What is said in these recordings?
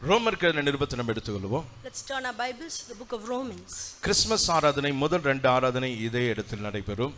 ரோமர்கள் நிருபத்தை நம்ம எடுத்துக்கொள்வோம். Let's turn our Bibles to the book of Romans. Christmas ஆராதனை முதல் 2 ஆராதனை இதே இடத்தில் நடைபெறும்.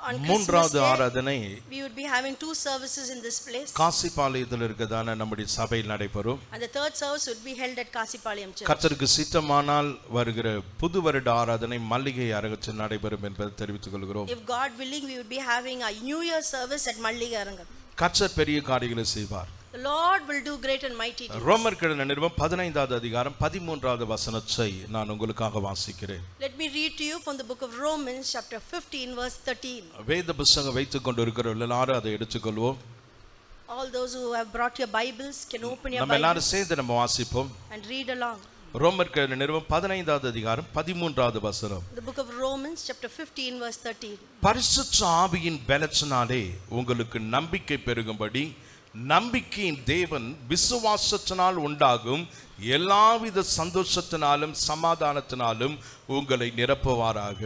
On மூன்றாவது ஆராதனை we would be having 2 services in this place. காசிபாளையத்தில் இருக்கதான நம்முடைய சபையில் நடைபெறும். And the third service would be held at Kasipalayam Church. கர்த்தருக்கு சித்தமானால் வருகிற புது வருட ஆராதனை மல்லிகை அரங்கத்தில் நடைபெறும் என்பதை தெரிவித்துக் கொள்கிறோம். If God willing, we would be having a New Year service at Malliga Arangam. கர்த்தர் பெரிய காரியங்களை செய்வார். The Lord will do great and mighty things. ரோமர்கள் நிருபம் 15வது அதிகாரம் 13வது வசனத்தை நான் உங்களுக்காக வாசிக்கிறேன். Let me read to you from the book of Romans chapter 15 verse 13. வேத புத்தகம் வைத்துக் கொண்டு இருக்கிறவர்கள் எல்லாரும் அதை எடுத்துக்கொள்வோம். All those who have brought your Bibles can open your நம்ம எல்லாரும் Bibles சேர்ந்து நம்ம வாசிப்போம். and read along. ரோமர்கள் நிருபம் 15வது அதிகாரம் 13வது வசனம். The book of Romans chapter 15 verse 13. பரிசுத்த ஆவியின் பலத்தினாலே உங்களுக்கு நம்பிக்கை பெருகும்படி நம்பிக்கையின் தேவன் விசுவாசத்தினால் உண்டாகும் எல்லாவித சந்தோஷத்தினாலும் சமாதானத்தினாலும் உங்களை நிரப்புவாராக.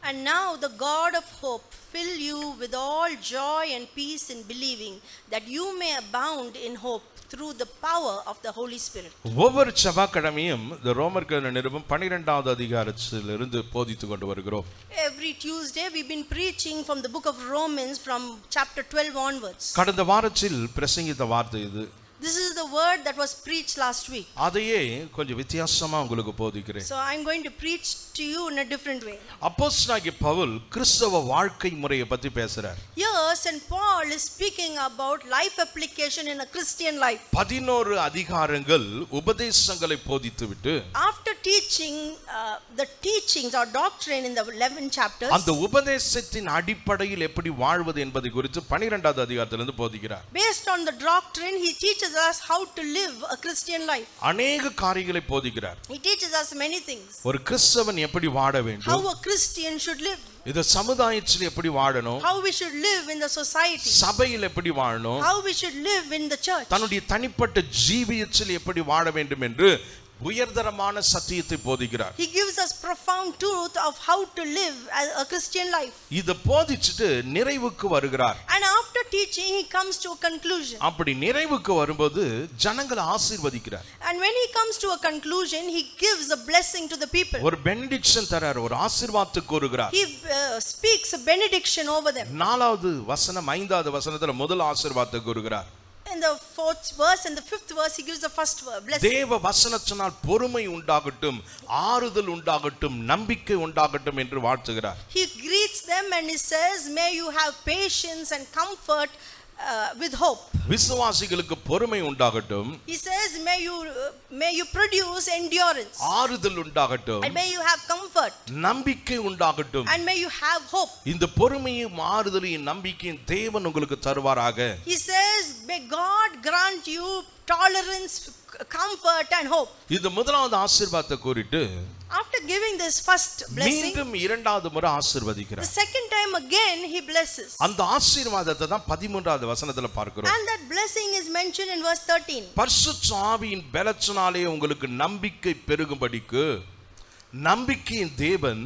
And now the God of hope fill you with all joy and peace in believing, that you may abound in hope through the power of the Holy Spirit. ஒவ்வொரு செவ்வாய்க்கிழமையும் இந்த ரோமர்கள் நிருபம் 12வது அதிகாரத்திலிருந்து போதித்துக் கொண்டு வருகிறோம். Every Tuesday we've been preaching from the book of Romans from chapter 12 onwards. கடந்த வாரத்தில் பிரசங்கித்த வார்த்தை இது. This is the word that was preached last week. அதையே கொஞ்சம் வித்தியாசமா உங்களுக்கு போதிக்கிறேன். So I'm going to preach to you in a different way. அப்போஸ்தலனாகிய பவுல் கிறிஸ்தவ வாழ்க்கை முறையை பத்தி பேசுறார். Here St. Paul is speaking about life application in a Christian life. 11 அதிகாரங்கள் உபதேசங்களை போதித்துவிட்டு After teaching the teachings or doctrine in the 11 chapters, அந்த உபதேசத்தின் அடிப்படையில் எப்படி வாழ்வது என்பதை குறித்து 12வது அதிகாரத்திலிருந்து போதிக்கிறார். based on the doctrine, he teaches us how to live a Christian life. அநேக காரியங்களை போதிக்கிறார். He teaches us many things. ஒரு கிறிஸ்தவன் எப்படி வாழ How வேண்டும், a Christian should live, இந்த சமுதாயத்தில் எப்படி வாழணும், how we should live in the society, சபையில் எப்படி வாழணும், how we should live in the church. தன்னுடைய தனிப்பட்ட ஜீவியத்தில் எப்படி வாழ வேண்டும் என்று உயர்தரமான சத்தியத்தை போதிக்கிறார். He gives us profound truth of how to live as a Christian life. இத போதிச்சிட்டு நிறைவுக்கு வருகிறார். And after teaching, he comes to a conclusion. அப்படி நிறைவுக்கு வரும்போது ஜனங்களை ஆசீர்வதிக்கிறார். And when he comes to a conclusion, he gives a blessing to the people. ஒரு benediction தரார், ஒரு ஆசீர்வாதத்தை கூறுகிறார். He speaks a benediction over them. 4வது வசனம் 5வது வசனத்துல முதல் ஆசீர்வாதத்தை கூறுகிறார். In the 4th verse and the 5th verse, he gives the first blessing. தேவ வசனத்தினால் பொறுமை உண்டாகட்டும், ஆறுதல் உண்டாகட்டும், நம்பிக்கை உண்டாகட்டும் என்று வாழ்த்துகிறார். He greets them and he says, may you have patience and comfort with hope. விசுவாசிகளுக்கு பொறுமை உண்டாகட்டும், He says, may you produce endurance, ஆறுதல் உண்டாகட்டும், and may you have comfort, நம்பிக்கை உண்டாகட்டும். and may you have hope. இந்த பொறுமையும் ஆறுதலையும் நம்பிக்கையும் தேவன் உங்களுக்கு தருவாராக. He says, may God grant you tolerance, comfort and hope. இது முதலாவது ஆசீர்வாதத்தை கூறிட்டு After giving this first blessing, மீண்டும் இரண்டாவது முறை the ஆசீர்வதிக்கிறார். second time again he blesses. அந்த ஆசீர்வாதத்தை தான் 13வது வசனத்துல பார்க்கிறோம். And that blessing is mentioned in verse 13. பரிசுத்த ஆவியின் பலத்தினாலே உங்களுக்கு நம்பிக்கை பெருகும்படிக்கு நம்பிக்கையின் தேவன்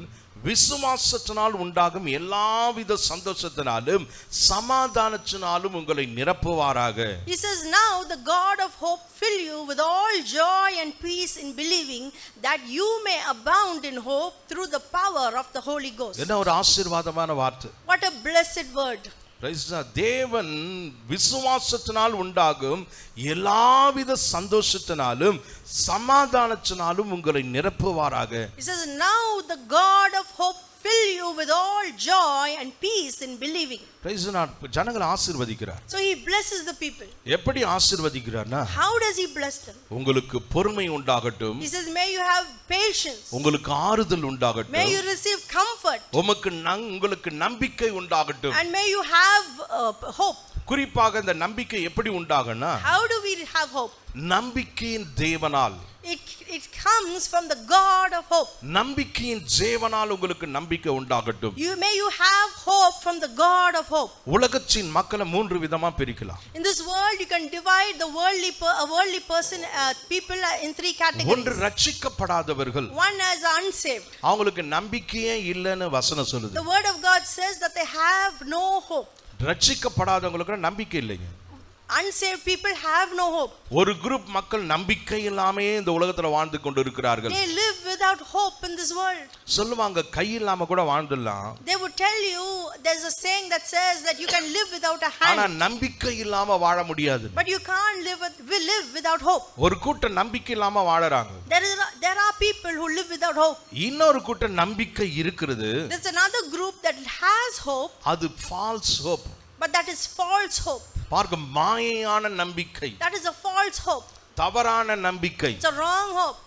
விசுவாசத்தினால் உண்டாகும் எல்லாவித சந்தோஷத்தினாலும் சமாதானத்தினாலும் உங்களை நிரப்புவாராக. He says, now the God of hope fill you with all joy and peace in believing, that you may abound in hope through the power of the Holy Ghost. என்ன ஒரு ஆசீர்வாதமான வார்த்தை. What a blessed word. தேவன் விசுவாசத்தினால் உண்டாகும் எல்லாவித சந்தோஷத்தினாலும் சமாதானத்தினாலும் உங்களை நிரப்புவாராக. He says, now the God of hope fill you with all joy and peace in believing. ஜனங்களை ஆசீர்வதிக்கிறார். So he blesses the people. எப்படி ஆசீர்வதிக்கிறார்னா, How does he bless them? உங்களுக்கு பொறுமை உண்டாகட்டும், He says, may you have patience, உங்களுக்கு ஆறுதல் may உண்டாகட்டும், you receive comfort, உங்களுக்கு நம்பிக்கை உண்டாகட்டும். and may you have hope. குறிப்பாக இந்த நம்பிக்கை எப்படி உண்டாகும்னா, How do we have hope? நம்பிக்கையின் தேவனால். It comes from the God of hope. நம்பிக்கையின் தேவனால் உங்களுக்கு நம்பிக்கை உண்டாகட்டும். May you have hope from the God of hope. உலகத்தின் மக்களை 3 விதமா பிரிக்கலாம். In this world you can divide the worldly person people in 3 categories. ஒன்று ரட்சிக்கப்படாதவர்கள். One as unsaved. அவங்களுக்கு நம்பிக்கையே இல்லைன்னு வசனம் சொல்லுது. The word of God says that they have no hope. ரட்சிக்கப்படாதவங்களுக்கு நம்பிக்கை இல்லைங்க. unsaved people have no hope. ஒரு குரூப் மக்கள் நம்பிக்கை இல்லாம இந்த உலகத்துல வாழ்ந்து கொண்டிருக்கிறார்கள். They live without hope in this world. சொல்லுவாங்க கை இல்லாம கூட வாழ்ந்துடலாம். They would tell you, there's a saying that says that you can live without a hand. ஆனா நம்பிக்கை இல்லாம வாழ முடியாது. But you can't live without hope. ஒரு கூட்டம் நம்பிக்கை இல்லாம வாழறாங்க. There are people who live without hope. இன்னொரு கூட்டம் நம்பிக்கை இருக்குது. There's another group that has hope. அது false hope. But that is false hope. பார்க்க மாயையான நம்பிக்கை. That is a false hope. தவறான நம்பிக்கை. It's a wrong hope.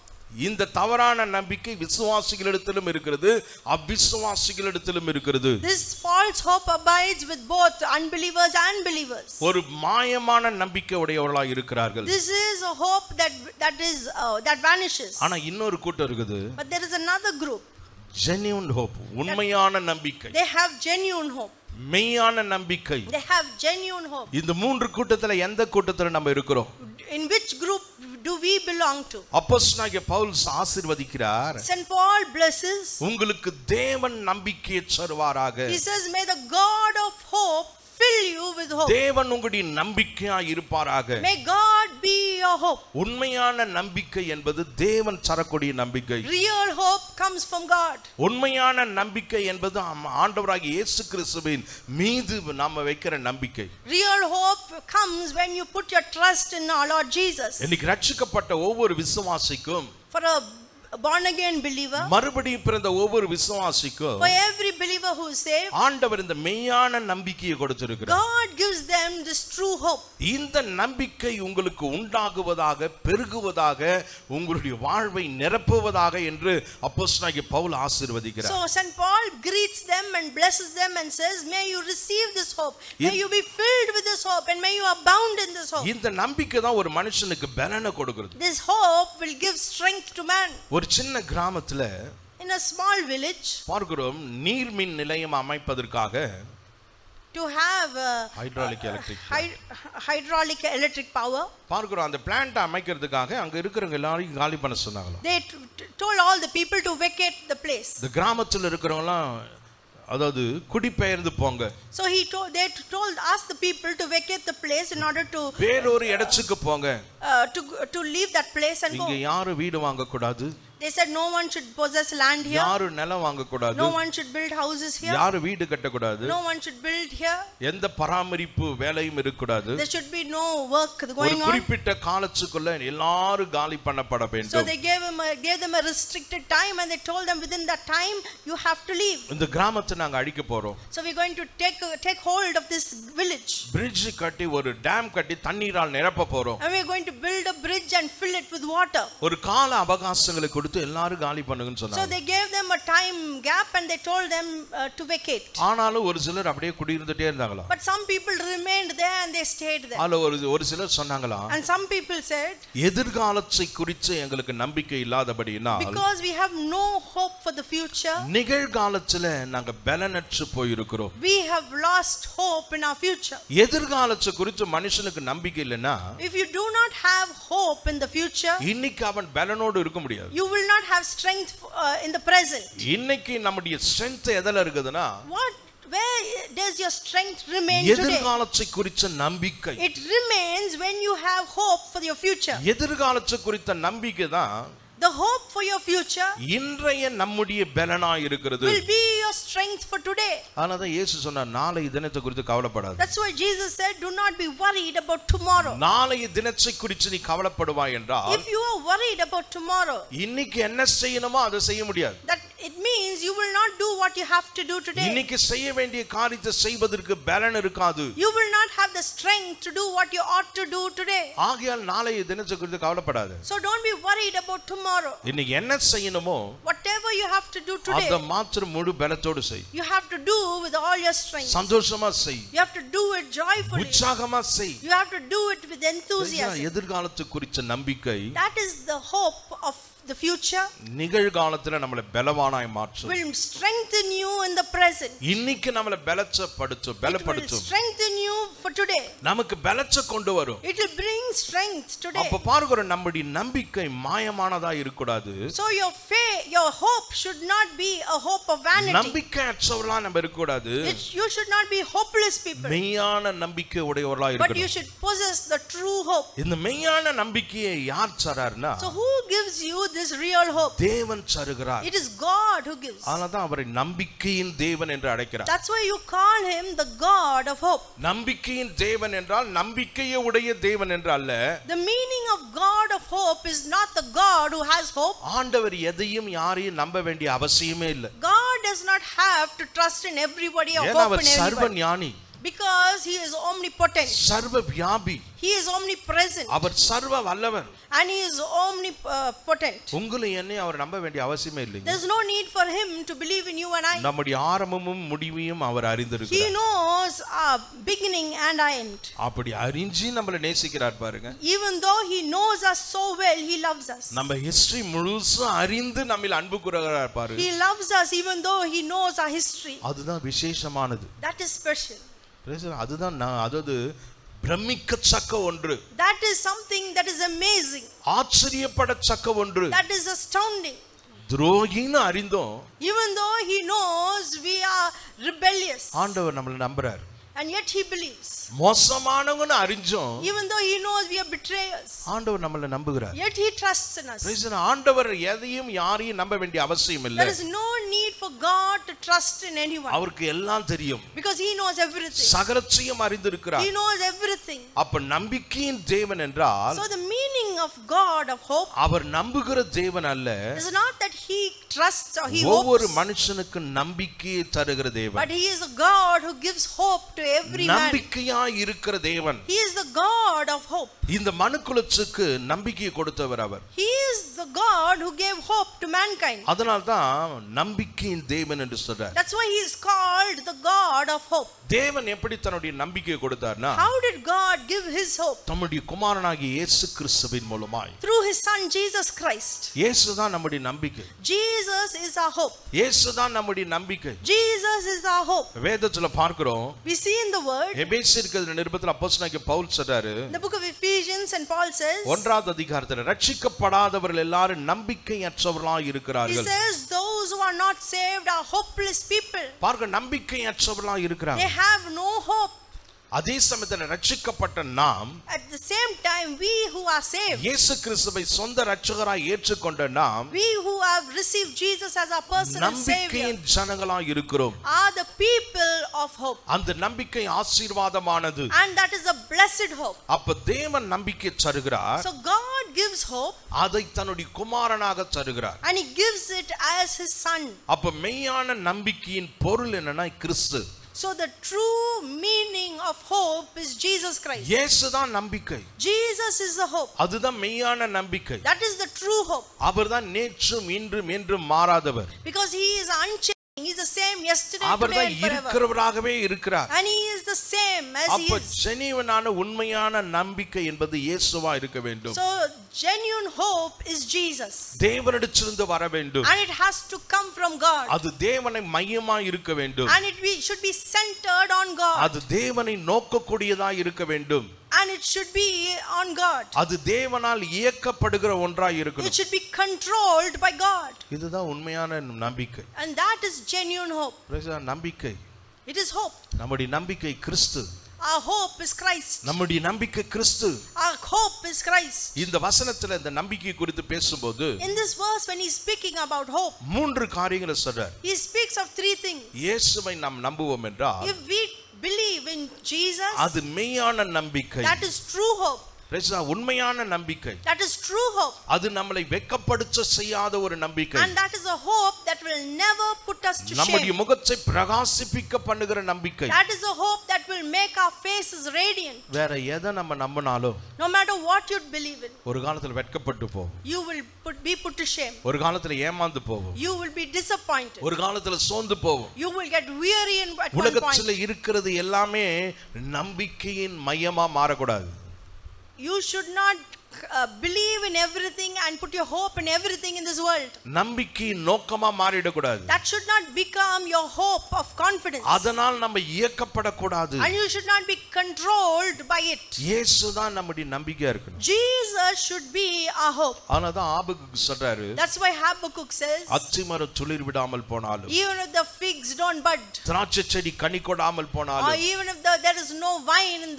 இந்த தவறான நம்பிக்கை விசுவாசிகளிடத்திலும் இருக்கிறது, அவிசுவாசிகளிடத்திலும் இருக்கிறது. This false hope abides with both unbelievers and believers. ஒரு மாயமான நம்பிக்கை உடையவர்களாய் இருக்கிறார்கள். This is a hope that vanishes. ஆனா இன்னொரு கூட்டம் இருக்குது. But there is another group. Genuine hope, உண்மையான நம்பிக்கை. They have genuine hope. மெய்யான நம்பிக்கை. They have genuine hope. இந்த மூன்று கூட்டத்துல எந்த கூட்டத்துல நம்ம இருக்கிறோம்? In which group do we belong to? அப்போஸ்தலனாகிய பவுல் ஆசீர்வதிக்கிறார். St. Paul blesses. உங்களுக்கு தேவன் நம்பிக்கையை தருவாராக. He says, may the God of hope fill you with hope. தேவன் உங்களுடைய நம்பிக்கையாய் இருப்பாராக. May God be your hope. உண்மையான நம்பிக்கை என்பது தேவன் தரக்கூடிய நம்பிக்கை. Real hope comes from God. உண்மையான நம்பிக்கை என்பது ஆண்டவராகிய இயேசு கிறிஸ்துவின் மீது நாம வைக்கிற நம்பிக்கை. Real hope comes when you put your trust in our Lord Jesus. இன்னைக்கு ரட்சிக்கப்பட்ட ஒவ்வொரு விசுவாசிக்கும், For a born again believer, மறுபடியும் பிறந்த ஒவ்வொரு விசுவாசிக்கும், for every believer who is saved, ஆண்டவர் இந்த மெய்யான நம்பிக்கையை கொடுத்திருக்கிறார். God gives them this true hope. இந்த நம்பிக்கை உங்களுக்கு உண்டாகுவதாக, பெருகுவதாக, உங்களுடைய வாழ்வை நிரப்புவதாக என்று அப்போஸ்தலனாகிய பவுல் ஆசீர்வதிக்கிறார். So St. Paul greets them and blesses them and says, may you receive this hope, may you be filled with this hope, and may you abound in this hope. இந்த நம்பிக்கை தான் ஒரு மனுஷனுக்கு பலனை கொடுக்கிறது. This hope will give strength to man. ஒரு சின்ன கிராமத்துல, In a small village, பார்க்கிறோம், நீர்மின் நிலையம் அமைப்பதற்காக to have hydraulic electric power, பார்க்கிறோம், அந்த பிளான்ட் அமைக்கிறதுக்காக அங்க இருக்கிறவங்க எல்லாரையும் காலி பண்ண சொன்னாங்க. they told all the people to vacate the place. இந்த கிராமத்துல இருக்கிறவங்க எல்லாம், அதாவது குடிபெயர்ந்து போங்க. So they asked the people to vacate the place in order to வேறொரு இடத்துக்கு போங்க. To leave that place and go. இங்க யாரும் வீடு வாங்க கூடாது. They said no one should possess land here. யாரும் நிலம் வாங்க கூடாது. No one should build houses here. யாரும் வீடு கட்ட கூடாது. No one should build here. எந்த பராமரிப்பு வேலையும் இருக்க கூடாது. There should be no work going on. ஒரு குறிப்பிட்ட காலத்துக்குள்ள எல்லாரும் காலி பண்ணப்பட வேண்டும். So they gave them a restricted time and they told them within that time you have to leave. இந்த கிராமத்தை நாங்க அழிக்க போறோம். So we're going to take hold of this village. Bridge கட்டி, ஒரு டேம் கட்டி தண்ணீரால் நிரப்ப போறோம். And we're going to build a bridge and fill it with water. ஒரு கால அவகாசங்களை கொடுத்து எல்லாரும் காலி பண்ணுங்கன்னு சொன்னாங்க. So they gave them a time gap and they told them to vacate. ஆனாலும் ஒரு சிலர் அப்படியே குடியிருந்துட்டே இருந்தாங்களா. But some people remained there and they stayed there. அதுல ஒரு சிலர் சொன்னாங்களா, And some people said, எதிர்காலத்தை குறித்து எங்களுக்கு நம்பிக்கை இல்லாதபடியினால், because we have no hope for the future, நிகழ்காலத்துல நாங்க பலனற்று போயிருக்கிறோம். we have lost hope in our future. எதிர்காலத்தை குறித்து மனுஷனுக்கு நம்பிக்கை இல்லைன்னா, If you do not have hope in the future, இன்னைக்கு அவன் பலனோடு இருக்க முடியாது. you will not have strength in the present. இன்னைக்கு நம்முடைய ஸ்ட்ரெngth எதல இருக்குதுன்னா, Where does your strength remain today? எதிர்காலத்தை குறித்த நம்பிக்கை. It remains when you have hope for your future. எதிர்காலத்தை குறித்த நம்பிக்கை தான் The hope for your future இன்றைய நம்முடைய பலனாய் இருக்கிறது. will be your strength for today. ஆனா தான் இயேசு சொன்னார், நாளைய தினத்தை குறித்து கவலைப்படாத. That's why Jesus said, do not be worried about tomorrow. நாளைய தினத்தை குறித்து நீ கவலைப்படுவாய் என்றால், If you are worried about tomorrow, இன்னைக்கு என்ன செய்யணுமோ அதை செய்ய முடியாது. that it means you will not do what you have to do today. இன்னைக்கு செய்ய வேண்டிய காரியத்தை செய்வதற்கு பலன் இருக்காது. You will not have the strength to do what you ought to do today. ஆகையால் நாளைய தினத்தை குறித்து கவலைப்படாத. So don't be worried about tomorrow. இன்னைக்கு என்ன செய்யணுமோ Whatever you have to do today, அத மாத்திரம் முழு பலத்தோடு செய். you have to do with all your strength. சந்தோஷமா செய். You have to do it joyfully. உற்சாகமா செய். You have to do it with enthusiasm. எதிர்காலத்தை குறித்த நம்பிக்கை, That is the hope of the future, நிகழ்காலத்துல நம்மளை பலவானாய் மாற்றும். will strengthen you in the present. இன்னைக்கு நம்மளை பலப்படுத்தும். It will strengthen you for today. நமக்கு பலத்தை கொண்டு வரும். It will bring strength today. அப்ப பாருங்க, நம்முடைய நம்பிக்கை மாயமானதா இருக்க கூடாது. So your faith, your hope should not be a hope of vanity. நம்பிக்கையற்றவர்களா நம்ம இருக்க கூடாது. You should not be hopeless people. மெய்யான நம்பிக்கை உடையவர்களா இருக்கணும். But you should possess the true hope. இந்த மெய்யான நம்பிக்கையை யார் தரார்னா, so who gives you this real hope? தேவன் தருகிறார். It is God who gives. அதனால்தான் அவரை நம்பிக்கையின் தேவன் என்று அழைக்கிறார். That's why you call him the God of hope. நம்பிக்கையின் தேவன் என்றால் நம்பிக்கையை உடைய தேவன் என்று அல்ல. The meaning of God of hope is not the God who has hope. ஆண்டவர் எதையும் யாரையும் நம்ப வேண்டிய அவசியமே இல்லை. God does not have to trust in everybody or hope in our everybody. சர்வ ஞானி. Because he is omnipotent. சர்வ வியாபி. He is omnipresent. அவர் சர்வ வல்லவர். And he is omnipotent. உங்களை என்னை அவர் நம்ப வேண்டிய அவசியமே இல்லை. There's no need for him to believe in you and I. நம்முடைய ஆரம்பமும் முடிவையும் அவர் அறிந்திருக்கிறார். He knows our beginning and our end. அப்படி அறிஞ்சி நம்மளை நேசிக்கிறார் பாருங்க. Even though he knows us so well, he loves us. நம்ம ஹிஸ்டரி முழுசும் அறிந்து நம்மில் அன்பு கூறுகிறார் பாருங்க. He loves us even though he knows our history. அதுதான் விசேஷமானது. That is special. அதுதான் அதாவது பிரமிக்கத்தக்க ஒன்று. That is something that is amazing. ஆச்சரியப்படத்தக்க ஒன்று. That is astounding. துரோகின்னு அறிந்தோம். Even though he knows we are rebellious. ஆண்டவர் நம்மளை நம்புறார். And yet he believes. மோசமானவங்கன்னு அறிஞ்சோம். Even though he knows we are betrayers. ஆண்டவர் நம்மளை நம்புகிறார். Yet he trusts in us. ஆண்டவர் எதையும் யாரையும் நம்ப வேண்டிய அவசியம் இல்லை. There is no need for God to trust in anyone. அவருக்கு எல்லாம் தெரியும். Because he knows everything. சகலத்தையும் அறிந்திருக்கிறார். He knows everything. அப்ப நம்பிக்கையின் தேவன் என்றால், so the meaning of God of hope, அவர் நம்புகிற தேவன் அல்ல. is not that he trusts or he ஒவ்வொரு hopes. மனுஷனுக்கு நம்பிக்கையை தருகிற தேவன். But he is a God who gives hope to every man. நம்பிக்கையாய் இருக்கிற தேவன். He is the God of hope. இந்த மனுக்குலத்துக்கு நம்பிக்கையை கொடுத்தவர் அவர். He is the God who gave hope to mankind. அதனால்தான் நம்பிக்கையின் தேவன் என்று சொல்றார். That's why he is called the God of hope. தேவன் எப்படி தன்னுடைய நம்பிக்கையை கொடுத்தார்னா, how did God give his hope? தம்முடைய குமாரனாகிய இயேசு கிறிஸ்துவின் மூலமாய். through his son Jesus Christ. இயேசு தான் நம்முடைய நம்பிக்கை. Jesus is our hope. இயேசு தான் நம்முடைய நம்பிக்கை. Jesus is our hope. வேதத்துல பார்க்கிறோம். We see in the word. எபேசியருக்கு நிருபத்தில் அப்போஸ்தலனாகிய பவுல் சொல்றாரு. the book of Ephesians, and Paul says. 1வது அதிகாரத்தில் ரட்சிக்கப்படாதவர்கள் எல்லாரும் நம்பிக்கையற்றவர்களாய் இருக்கிறார்கள். He says those who are not saved are hopeless people. பாருங்க, நம்பிக்கையற்றவர்களாய் இருக்கிறாங்க. They have no hope. அதே சமயத்தில் ரட்சிக்கப்பட்ட நாம், at the same time we who are saved, இயேசு கிறிஸ்துவை சொந்த இரட்சகராய் ஏற்றுக்கொண்ட நாம், we who have received Jesus as our personal savior, நம்பிக்கையின் ஜனங்களாய் இருக்கிறோம். are the people of hope. அந்த நம்பிக்கை ஆசீர்வாதமானது. and that is a blessed hope. அப்ப தேவன் நம்பிக்கை தருகிறார். so God gives hope. அதை தன்னுடைய குமாரனாக தருகிறார். and he gives it as his son. அப்ப மெய்யான நம்பிக்கையின் பொருள் என்னன்னா கிறிஸ்து. so the true meaning of hope is Jesus Christ. இயேசு தான் நம்பிக்கை. Jesus is the hope. அதுதான் மெய்யான நம்பிக்கை. that is the true hope. அவர்தான் நேற்றும் இன்றும் என்றும் மாறாதவர். because he is unchanging. He is the same yesterday, அவர்தான் today and forever. இருக்கிறவராகவே இருக்கிறார். and he is the same as he அப்ப is. ஜெனியூனான உண்மையான நம்பிக்கை என்பது இயேசுவா இருக்க வேண்டும். so genuine hope is Jesus. தேவனிடத்திலிருந்து வர வேண்டும். and it has to come from God. அது தேவனை மையமாய் இருக்க வேண்டும். and should be centered on God. அது தேவனை நோக்கக்கூடியதாய் இருக்க வேண்டும். and it should be on God. அது தேவனால் இயக்கப்படுகிற ஒன்றாய் இருக்கணும். it should be controlled by God. இதுதான் உண்மையான நம்பிக்கை. and that is genuine hope. நம்பிக்கை. it is hope. நம்முடைய நம்பிக்கை கிறிஸ்து. our hope is Christ. நம்முடைய நம்பிக்கை கிறிஸ்து. our hope is Christ. இந்த வசனத்துல இந்த நம்பிக்கை குறித்து பேசும்போது, in this verse when he is speaking about hope, 3 காரியங்களை சொல்றார். he speaks of 3 things. இயேசுவை நாம் நம்புவோம் என்றால், if we believe in Jesus, அது மெய்யான நம்பிக்கை. that is true hope. உண்மையான நம்பிக்கை. that is true hope. அது நம்மளை வெட்கப்படுத்த செய்யாத ஒரு நம்பிக்கை. and that is a hope that will never put us to நம்முடைய shame. முகத்தை பிரகாசிப்பிக்க பண்ணுகிற நம்பிக்கை. that is a hope that will make our faces radiant. வேற எதை நம்ம நம்பினாலும், no matter what you believe in, ஒரு காலத்துல வெட்கப்பட்டு போவோம். you will be put to shame. ஒரு காலத்துல ஏமாந்து போவோம். you will be disappointed. ஒரு காலத்துல சோர்ந்து போவோம். you will get weary at one point. உலகத்துல இருக்கிறது எல்லாமே நம்பிக்கையின் மையமா மாறக்கூடாது. you should not believe in everything and put your hope in everything in this world. நம்பிக்கை நோக்கமா மாறிட கூடாது. That should not become your hope of confidence. அதனால் நம்ம இயக்கப்பட கூடாது. And you should not be controlled by it. இயேசு தான் நம்முடைய நம்பிக்கையா இருக்கணும். Jesus should be our hope. ஆனாதான் ஆபகுக்கு சொல்றாரு. That's why Habakkuk says, அத்திமரம் துளிர் விடாமல் போனாலும், even if the figs don't bud, திராட்சை செடி கனி கொடாமல் போனாலும், or even if there is no vine in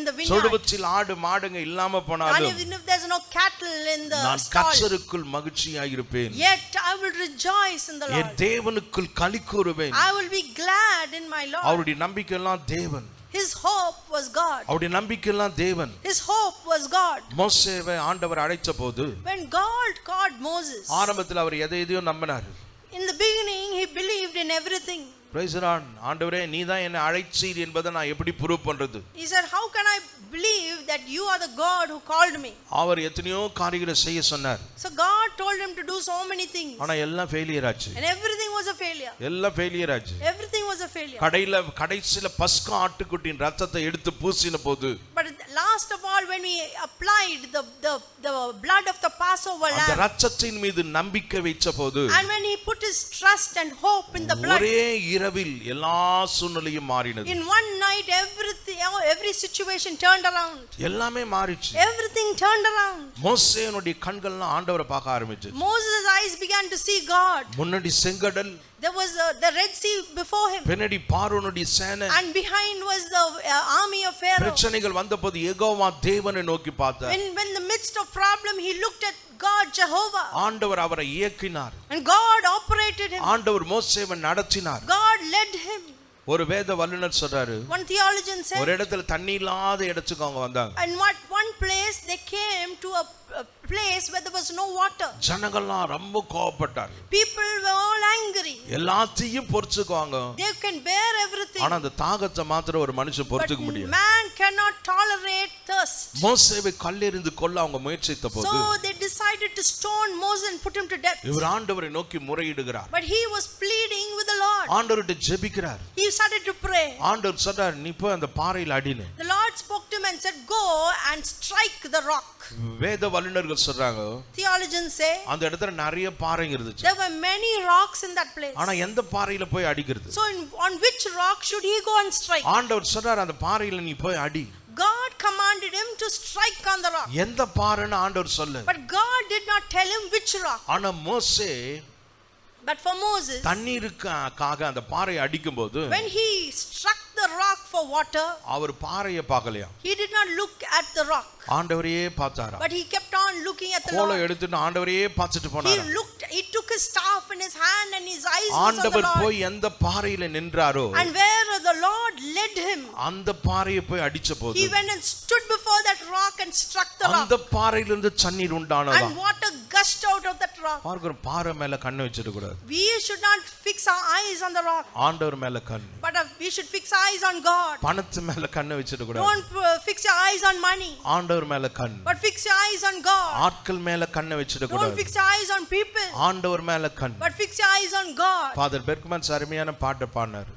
the vineyard, தொழுவத்தில் ஆடு மாடுங்க இல்லாம போனாலும், and even if there's no cattle in the நான் stall, கர்த்தருக்குள் மகிழ்ச்சியாய் இருப்பேன். yet I will rejoice in the Lord. என் தேவனுக்குள் களி கூறுவேன். I will be glad in my Lord. அவருடைய நம்பிக்கை எல்லாம் தேவன். His hope was God. அவருடைய நம்பிக்கை எல்லாம் தேவன். His hope was God. மோசேவை ஆண்டவர் அழைத்தபோது, When God called Moses, ஆரம்பத்தில் அவர் எதையோ நம்பினார். in the beginning he believed in everything. Praise the Lord. ஆண்டவரே நீதான் என்னை அழைச்சீர் என்பதை நான் எப்படி ப்ரூவ் பண்றது? He said, how can I believe that you are the God who called me? அவர் எத்தனையோ காரியங்களை செய்ய சொன்னார். So God told him to do so many things. ஆனா எல்லாம் ஃபெயிலியர் ஆச்சு. And everything was a failure. எல்லாம் ஃபெயிலியர் ஆச்சு. Everything was a failure. கடைசில பஸ்கா ஆட்டுக்குட்டியின் ரத்தத்தை எடுத்து பூசின போது, But last of all, when we applied the blood of the Passover அந்த lamb, ரத்தத்தின் மீது நம்பிக்கை வைச்ச போது, and when he put his trust and hope in the blood, ஒரே இரவில் எல்லா சூழ்நிலையும் மாறினது. in one night every situation turned around. எல்லாமே மாறிச்சு. Everything turned around. மோசேனுடைய கண்கள்லாம் ஆண்டவரை பார்க்க ஆரம்பிச்சது. Moses' eyes began to see God. முன்னாடி செங்கடல், There was the Red Sea before him, பின்னாடி பார்வோனுடைய சேனை, and behind was the army of Pharaoh. பிரச்சனைகள் வந்தபோது யெகோவா தேவனை நோக்கி பார்த்தார். When the midst of problem, he looked at God, Jehovah, ஆண்டவர் அவரை இயக்கினார். and God operated him. ஆண்டவர் மோசேவை நடத்தினார். God led him. ஒரு வேத வல்லுனர் சொல்றாரு, One theologian said, ஒரு இடத்துல தண்ணி இல்லாத இடத்துக்கு அவங்க வந்தாங்க. and one place they came to a place where there was no water. ஜனங்கள்லாம் ரொம்ப கோபப்பட்டாங்க. People were all angry. எல்லாத்தையும் பொறுத்துக்குவாங்க. They can bear everything. ஆனா அந்த தாகத்தை மாத்திரம் ஒரு மனுஷன் பொறுத்துக்க But முடியாது. man cannot tolerate thirst. மோசேவை கல்லெறிந்து கொல்ல அவங்க முயற்சித்த போது, So they decided to stone Moses and put him to death. இவர் ஆண்டவரை நோக்கி முறையிடுகிறார். But he was pleading with the Lord. ஆண்டவர்கிட்ட ஜெபிக்கிறார். He started to pray. ஆண்டவர் சொன்னார், நீ போய் அந்த பாறையில அடினு. The Lord spoke to him and said, go and strike the rock. வேத வல்லுனர்கள் சொல்றாங்க, Theologians say, அந்த இடத்துல நிறைய பாறைங்க இருந்துச்சு. there were many rocks in that place. ஆனா எந்த பாறையில போய் அடிக்கிறது? So on which rock should he go and strike? ஆண்டவர் சொன்னார், அந்த பாறையில நீ போய் அடி. God commanded him to strike on the rock. எந்த பாறைன்னு ஆண்டவர் சொல்ல. But God did not tell him which rock. ஆனா மோசே But for Moses, தண்ணீருக்காக அந்த பாறையை அடிக்கும்போது, when he struck the rock for water, அவர் பாறையை பார்க்கலையா, he did not look at the rock, ஆண்டவரையே பார்த்தாரா. but he kept on looking at the கோலை Lord. எடுத்துட்டு ஆண்டவரையே பார்த்துட்டு போனாரா. He took his staff in his hand and his eyes was on the ஆண்டவர் Lord. போய் எந்த பாறையில நின்றாரோ, And where the Lord led him, அந்த பாறையை போய் அடிச்ச போது, he went and stood before that rock and struck the rock, அந்த பாறையிலிருந்து தண்ணீர் உண்டானதா. and water gushed out of that rock. பார்க்கிற பாறை மேல கண்ணு வச்சிட கூடாது. We should not fix our eyes on the rock, ஆண்டவர் மேல கண்ணு. but we should fix our eyes on God. பணத்து மேல கண்ணு வச்சிட கூடாது. Don't fix your eyes on money, ஆண்டவர் மேல கண்ணு. but fix your eyes on God. ஆட்கள் மேல கண்ணு வச்சிட Don't கூடாது. fix your eyes on people, ஆண்டவர் மேல கண்ணு. but fix your eyes on God. Father Bergman அருமையான பாட்டு பாடினார்.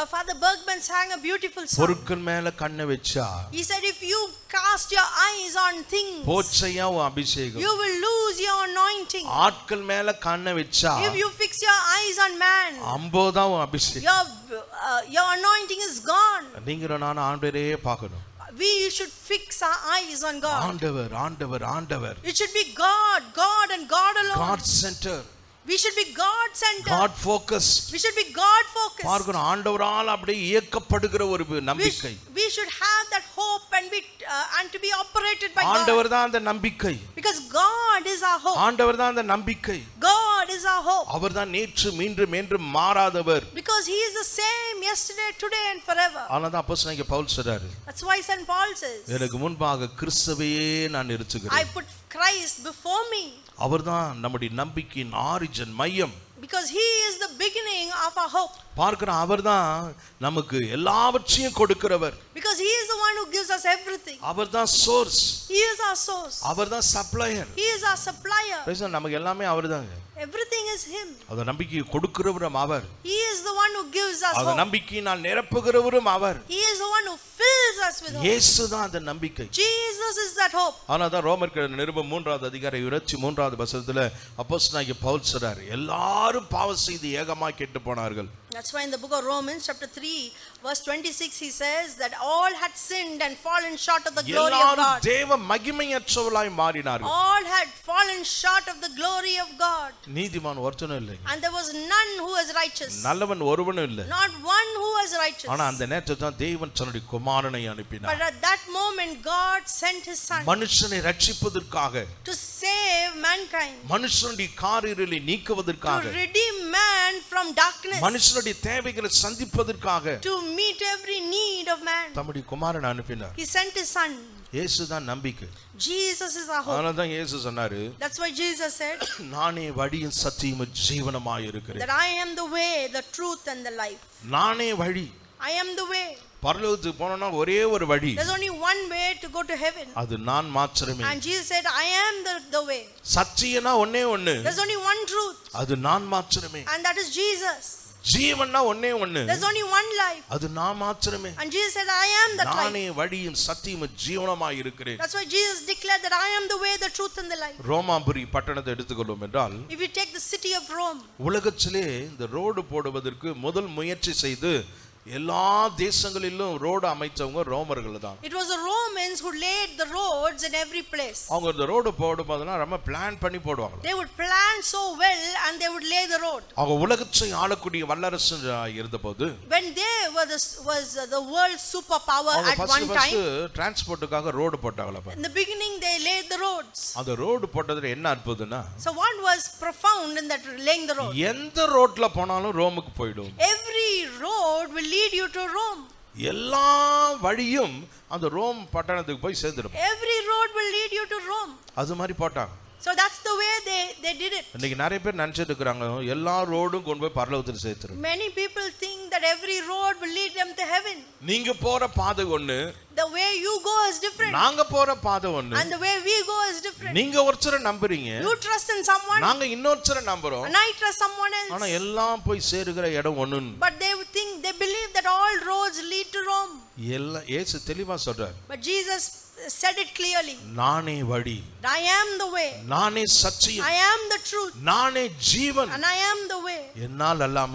Father Bergman sang a beautiful song. பொருட்கள் மேல கண்ணு வச்சா, He said, if you cast your eyes on things, போச்சையா உன் அபிஷேகம். you will lose your anointing. ஆட்கள் மேல கண்ணு வச்சா, If you fix your eyes on man, அம்போதான் உன் அபிஷேகம். your anointing is gone. நீங்களும் நானும் ஆண்டவரையே பார்க்கணும். We should fix our eyes on God. ஆண்டவர் ஆண்டவர் ஆண்டவர். It should be God, God and God alone. God center. We should be God centered. God focused. We should be God focused. பார்க்கணும், ஆண்டவரால் அப்படியே இயக்கப்படுகிற ஒரு நம்பிக்கை. We should have that hope and to be operated by God. ஆண்டவர் தான் அந்த நம்பிக்கை. Because God is our hope. ஆண்டவர் தான் அந்த நம்பிக்கை. God is our hope. அவர் தான் நேற்று மீண்டும் என்றும் மாறாதவர். Because he is the same yesterday, today and forever. ஆனாதான் அப்போஸ்தலனாகிய பவுல் சொல்றாரு, That's why St. Paul says, எனக்கு முன்பாக கிறிஸ்துவையே நான் நிறுத்துகிறேன். I put Christ before me. அவர்தான் நம்முடைய நம்பிக்கையின் ஆரிஜின் மையம். Because he is the beginning of our hope. பார்க்கிறோம், அவர்தான் நமக்கு எல்லாவற்றையும் கொடுக்கிறவர். Because he is the one who gives us everything. அவர்தான் source. He is our source. அவர்தான் supplier. He is our supplier. நமக்கு எல்லாமே அவர்தாங்க. Everything is him. அந்த நம்பிக்கையை கொடுக்கிறவரும் அவர். He is the one who gives us அந்த hope. நம்பிக்கையினால் நிரப்புகிறவரும் our. He is the one who fills us with hope. இயேசு தான் அந்த நம்பிக்கை. Jesus is that hope. ஆனா தான் ரோமர் நிருபம் 3வது அதிகாரம் 23வது வசனத்துல அப்போஸ்தலனாகிய பவுல் சொல்றார், எல்லாரும் பாவம் செய்து ஏகமாய் கெட்டு போனார்கள். That's why in the book of Romans chapter 3 verse 26 he says that all had sinned and fallen short of the glory of எல்லாரும் God. தேவ மகிமையற்றவர்களாய் மாறினார்கள். All had fallen short of the glory of God. நீதிமான் ஒருத்தனும் இல்லை. And there was none who was righteous. நல்லவன் ஒருவனும் இல்லை. Not one who was righteous. ஆனா அந்த நேரத்துல தான் தேவன் தன்னுடைய குமாரனை அனுப்பினார். But at that moment God sent his son மனுஷனை ரட்சிப்பதற்காக, to save mankind, மனுஷனுடைய காரிருளை நீக்குவதற்காக, to redeem man from darkness, மனுஷனுடைய தேவைகளை சந்திப்பதற்காக to meet every need of man. தம்முடைய குமாரனை அனுப்பினார். He sent his son. இயேசு தான் நம்பிக்கை. Jesus is our hope. அதனால தான் இயேசு சொன்னாரு, That's why Jesus said நானே வழியும் சத்தியமும் ஜீவனுமாய் இருக்கிறேன். that I am the way, the truth and the life. நானே வழி. I am the way. பரலோகத்துக்கு போனோம்னா ஒரே ஒரு வழி. There's only one way to go to heaven. அது நான் மாத்திரமே. And Jesus said, I am the way. சத்தியம்னா ஒண்ணே ஒண்ணு. There's only one truth. அது நான் மாத்திரமே. And that is Jesus. ஜீவன்னா ஒண்ணே ஒண்ணு. There's only one life. அது நான் மாத்திரமே. And Jesus said, I am that life. நானே வழியும் சத்தியமும் ஜீவனுமாய் இருக்கிறேன். That's why Jesus declared that I am the way, the truth and the life. ரோமாபுரி பட்டணத்தை எடுத்துக்கொள்வோம் என்றால், If you take the city of Rome, உலகத்திலே இந்த ரோடு போடுவதற்கு முதல் முயற்சி செய்து எல்லா தேசங்களிலும் ரோடு அமைச்சவங்க ரோமர்கள் தான். it was the Romans who laid the roads in every place. அவங்க இந்த ரோடு போடும்போதுனா ரொம்ப பிளான் பண்ணி போடுவாங்க. They would plan so well and they would lay the road. அவங்க உலகத்தை ஆளக்கூடிய வல்லரசு இருந்தபோது, when they was the world superpower at one time, டிரான்ஸ்போர்ட்டுக்காக ரோடு போட்டாங்களா. in the beginning they laid the roads. அந்த ரோடு போட்டதுல என்ன அற்புதம்னா, so what was profound in that laying the road, எந்த ரோட்ல போனாலும் ரோமுக்கு போய்டும். every road will lead you to Rome. எல்லா வழியும் அந்த ரோம் பட்டணத்துக்கு போய் சேர்ந்துடும். every road will lead you to Rome. அது மாதிரி போட்டாங்க. so that's the way they did it. இன்னைக்கு நிறைய பேர் நினைச்சிட்டு இருக்காங்க எல்லா ரோடும் கொண்டு போய் பரலோகத்துக்கு சேர்த்துரும். many people think that every road will lead them to heaven. நீங்க போற பாதை ஒண்ணு, the way you go is different. நாங்க போற பாதை ஒண்ணு, and the way we go is different. நீங்க ஒருத்தரை நம்புறீங்க, you trust in someone, நாங்க இன்னொருத்தரை நம்புறோம். and I trust someone else. ஆனா எல்லாம் போய் சேருகிற இடம் ஒண்ணு. but they think, they believe that all roads lead to Rome. எல்லாம் இயேசு தெளிவா சொல்றார். but Jesus said it clearly. நானே வழி, I am the way, நானே சத்தியம், I am the truth, நானே ஜீவன். and I am the way. என்னால் அல்லாம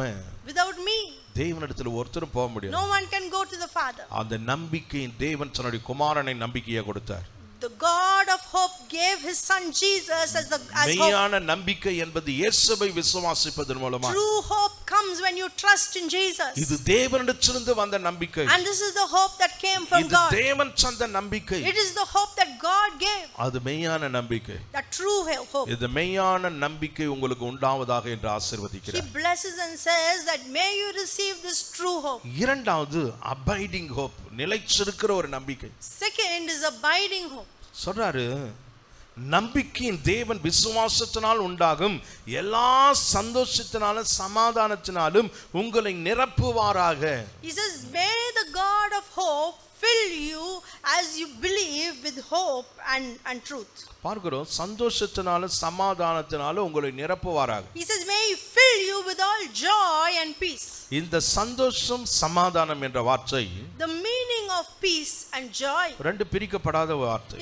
without me தேவனிடத்தில் ஒருத்தரும் போக முடியாது. no one can go to the Father. அந்த நம்பிக்கை தேவன் தன்னுடைய குமாரனை நம்பிக்கையை கொடுத்தார். the God of hope gave his son Jesus as hope. மெய்யான நம்பிக்கை என்பது இயேசுவை விசுவாசிப்பதன் மூலமா. true hope comes when you trust in Jesus. இது தேவனிடத்திலிருந்து வந்த நம்பிக்கை. and this is the hope that came from இது God. தேவன் தந்த நம்பிக்கை. it is the hope that God gave. அது மெய்யான நம்பிக்கை. that true hope. இது மெய்யான நம்பிக்கை உங்களுக்கு உண்டாவதாக என்று he ஆசீர்வதிக்கிறார். blesses and says that may you receive this true hope. இரண்டாவது abiding hope, நிலைச்சிருக்கிற ஒரு நம்பிக்கை. second is abiding hope. சொல்றாரு, நம்பிக்கையின் தேவன் விசுவாசத்தினால் உண்டாகும் எல்லா சந்தோஷத்தினாலும் சமாதானத்தினாலும் உங்களை நிரப்புவாராக. he says may the God of hope fill you as you believe with hope and truth. பார்க்கிறோம், சந்தோஷத்தினாலும் சமாதானத்தினாலும் உங்களை நிரப்புவாராக. he says may he fill you with all joy and peace. இந்த சந்தோஷம் சமாதானம் என்ற வார்த்தை, the meaning of peace and joy, ரெண்டு பிரிக்கப்படாத வார்த்தை.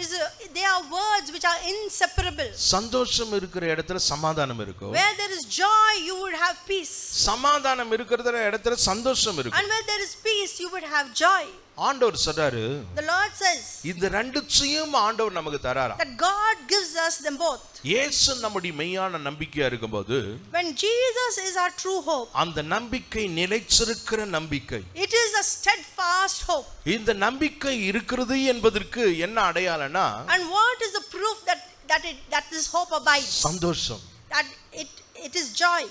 they are words which are inseparable. சந்தோஷம் இருக்கிற இடத்துல சமாதானம் இருக்கும். where there is joy you would have peace. சமாதானம் இருக்கிற இடத்துல சந்தோஷம் இருக்கும். and where there is peace you would have joy. ஆண்டவர் சொல்றாரு, the Lord says இந்த ரெண்டுத்தையும் ஆண்டவர் நமக்கு தராரா. that God gives us them both. இயேசு நம்முடைய மெய்யான நம்பிக்கையா இருக்கும்போது, when Jesus is our true hope, அந்த நம்பிக்கை நிலைச்சிருக்கிற நம்பிக்கை. it is a steadfast hope. இந்த நம்பிக்கை இருக்கிறது என்பதற்கு என்ன அடையாளம்னா, and what is the proof that this hope abides? சந்தோஷம், that it is joy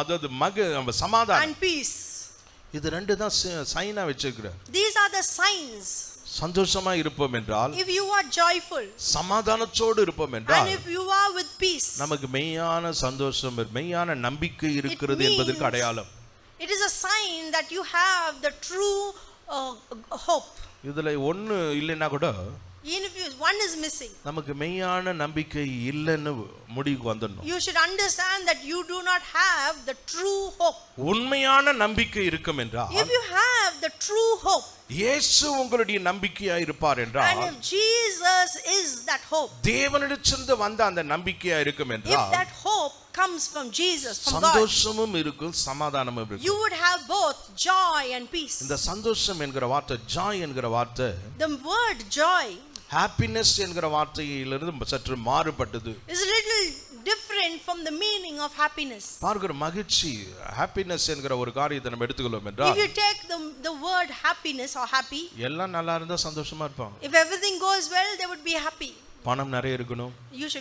அதாவது சமாதானம் and peace. இது ரெண்டு தான் சைனா வச்சிருக்கிறார். these are the signs. சந்தோஷமா இருப்போம் என்றால், if you are joyful, சமாதானத்தோடு இருப்போம் என்றால், and if you are with peace, நமக்கு மெய்யான சந்தோஷம், மெய்யான நம்பிக்கை இருக்கிறது என்பதற்கு அடையாளம். it is a sign that you have the true hope. இதுல ஒண்ணு இல்லைன்னா கூட Even if one is missing, நமக்கு மெய்யான நம்பிக்கை இல்லைன்னு முடிவுக்கு வந்துடணும். you should understand that you do not have the true hope. உண்மையான நம்பிக்கை இருக்கும் என்றால், If you have the true hope, இயேசு உங்களுடைய நம்பிக்கையா இருப்பார் என்றால், and if Jesus is that hope, தேவனிடமிருந்து வந்த அந்த நம்பிக்கையா இருக்கும் if என்றால், that hope comes from Jesus, from God, சந்தோஷமும் இருக்கும், சமாதானமும் இருக்கும். you would have both joy and peace. இந்த சந்தோஷம் என்கிற வார்த்தை, ஜாய் என்கிற வார்த்தை, The word joy ஹாப்பினஸ் என்கிற வார்த்தையிலிருந்து சற்று மாறுபட்டது. is a little different from the meaning of happiness. பார்க்கிற மகிழ்ச்சி, ஹாப்பினஸ் என்கிற ஒரு காரியத்தை நம்ம எடுத்துக்கொள்வோம் என்றால், If you take the word happiness or happy, எல்லாம் நல்லா இருந்தா சந்தோஷமா இருப்பாங்க. if everything goes well, they would be happy. பணம் நிறைய இருக்கணும்,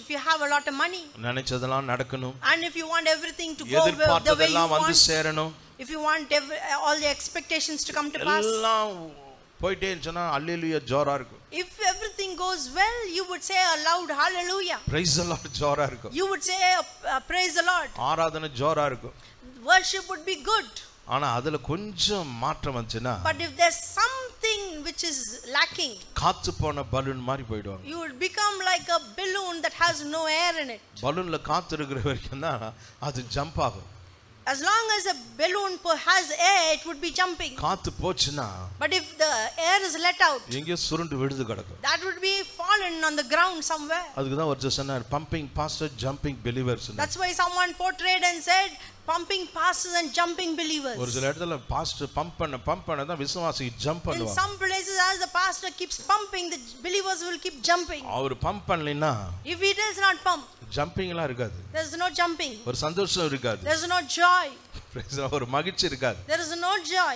If you have a lot of money, நினைச்சதெல்லாம் நடக்கணும், and if you want everything to go well, the way you எதிர்பார்த்ததெல்லாம் வந்து want, சேரணும், if you want all the expectations to come to pass, எல்லாம் போயிட்டே இருந்துச்சுன்னா அல்லேலூயா ஜோரா இருக்கும். if everything goes well, you would say a loud hallelujah. Praise the Lord ஜோரா இருக்கும். You would say praise the Lord. ஆராதனை ஜோரா இருக்கும். Worship would be good. ஆனா அதுல கொஞ்சம் மாற்றம் வந்துச்சுன்னா, But if there's something which is lacking, காத்து போன பலூன் மாதிரி போய்டுவாங்க. you will become like a balloon that has no air in it. பலூன்ல காத்து இருக்கிற வரைக்கும் தான் அது ஜம்ப் ஆகும். As long as a balloon has air, it would be jumping. காத்து போச்சுன்னா, But if the air is let out, எங்கேயோ சுருண்டு விழுது கிடக்கும். that would be fallen on the ground somewhere. அதுக்கு தான் ஒருத்தர் சொன்னார், pumping pastor jumping believers. That's why someone portrayed and said, pumping pastors and jumping believers. ஒரு சில இடத்துல பாஸ்டர் பம்ப் பண்ண தான் விசுவாசி ஜம்ப் In பண்ணுவாங்க. some places, as the pastor keeps pumping, the believers will keep jumping. அவர் pump பண்ணலைன்னா If he does not pump, ஜம்பிங்லாம் இருக்காது, there's no jumping, ஒரு சந்தோஷம் இருக்காது, there's no joy, ஒரு மகிழ்ச்சி இருக்காது. there is no joy.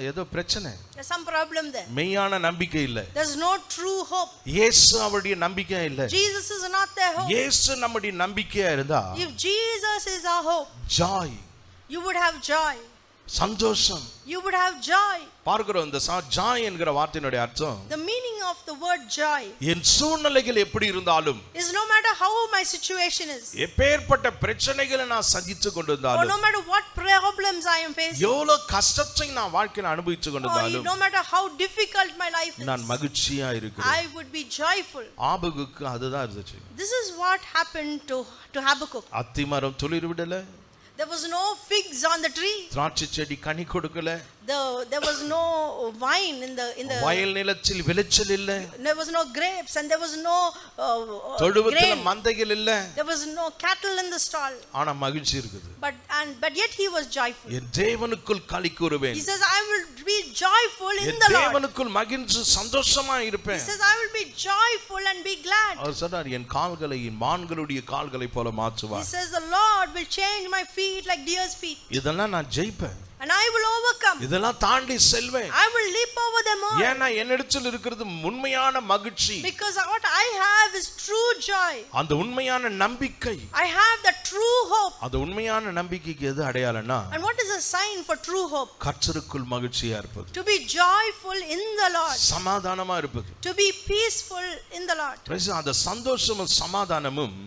ஏதோ பிரச்சனை, There's some problem there. மெய்யான நம்பிக்கை இல்ல. There's no true hope. இயேசு அவருடைய நம்பிக்கை இல்ல. Jesus is not their hope. இயேசு நம்முடைய நம்பிக்கையா இருந்தா, If Jesus is our hope, Joy, you would have joy. சந்தோஷம், You would have joy. பார்க்கிறோம். இந்த ஜாய் என்கிற வார்த்தையினுடைய அர்த்தம், The meaning of the word joy என் சூழ்நிலைகள் எப்படி இருந்தாலும், is no matter how my situation is, எப்பேற்பட்ட பிரச்சனைகளை நான் சந்தித்து or கொண்டிருந்தாலும், no matter what problems I am facing, எவ்வளவு கஷ்டத்தை நான் வாழ்க்கையில் அனுபவித்து or கொண்டிருந்தாலும், no matter how difficult my life is, நான் மகிழ்ச்சியா இருக்கிறேன். I would be joyful. ஆபகுக்கு அதுதான் இருந்துச்சு. This is what happened to Habakkuk. அத்திமரம் துளிர் விடல, There was no figs on the tree. திராட்சை செடி கனி கொடுக்கல, There was no wine in the வயல் நிலத்தில் விளைச்சல் இல்ல, there was no grapes, and there was no தொழுவத்துல grain. மந்தைகள் இல்ல, There was no cattle in the stall. ஆனா மகிழ்ச்சி இருக்குது. But yet he was joyful. என் தேவனுக்குள் களி கூறுவேன். He says, I will be joyful in N the Lord. தேவனுக்குள் மகிழ்ந்து சந்தோஷமா He இருப்பேன். says, I will be joyful and be glad. அவர் சொன்னார், என் கால்களை மான்களுடைய கால்களை போல He மாற்றுவார். says, the Lord will change my feet like deer's feet, இதெல்லாம் நான் ஜெயிப்பேன், and I will overcome. இதெல்லாம் தாண்டி செல்வேன். I will leap over them all. ஏன்னா என்னிடத்தில் இருக்கிறது உண்மையான மகிழ்ச்சி, Because what I have is true joy. அந்த உண்மையான நம்பிக்கை. I have the true hope. அந்த உண்மையான நம்பிக்கைக்கு எது அடையாளம்னா, And what is a sign for true hope? கர்த்தருக்குள் மகிழ்ச்சியா இருப்பது, To be joyful in the Lord. சமாதானமா இருப்பது. To be peaceful in the Lord. அந்த சந்தோஷமும் சமாதானமும்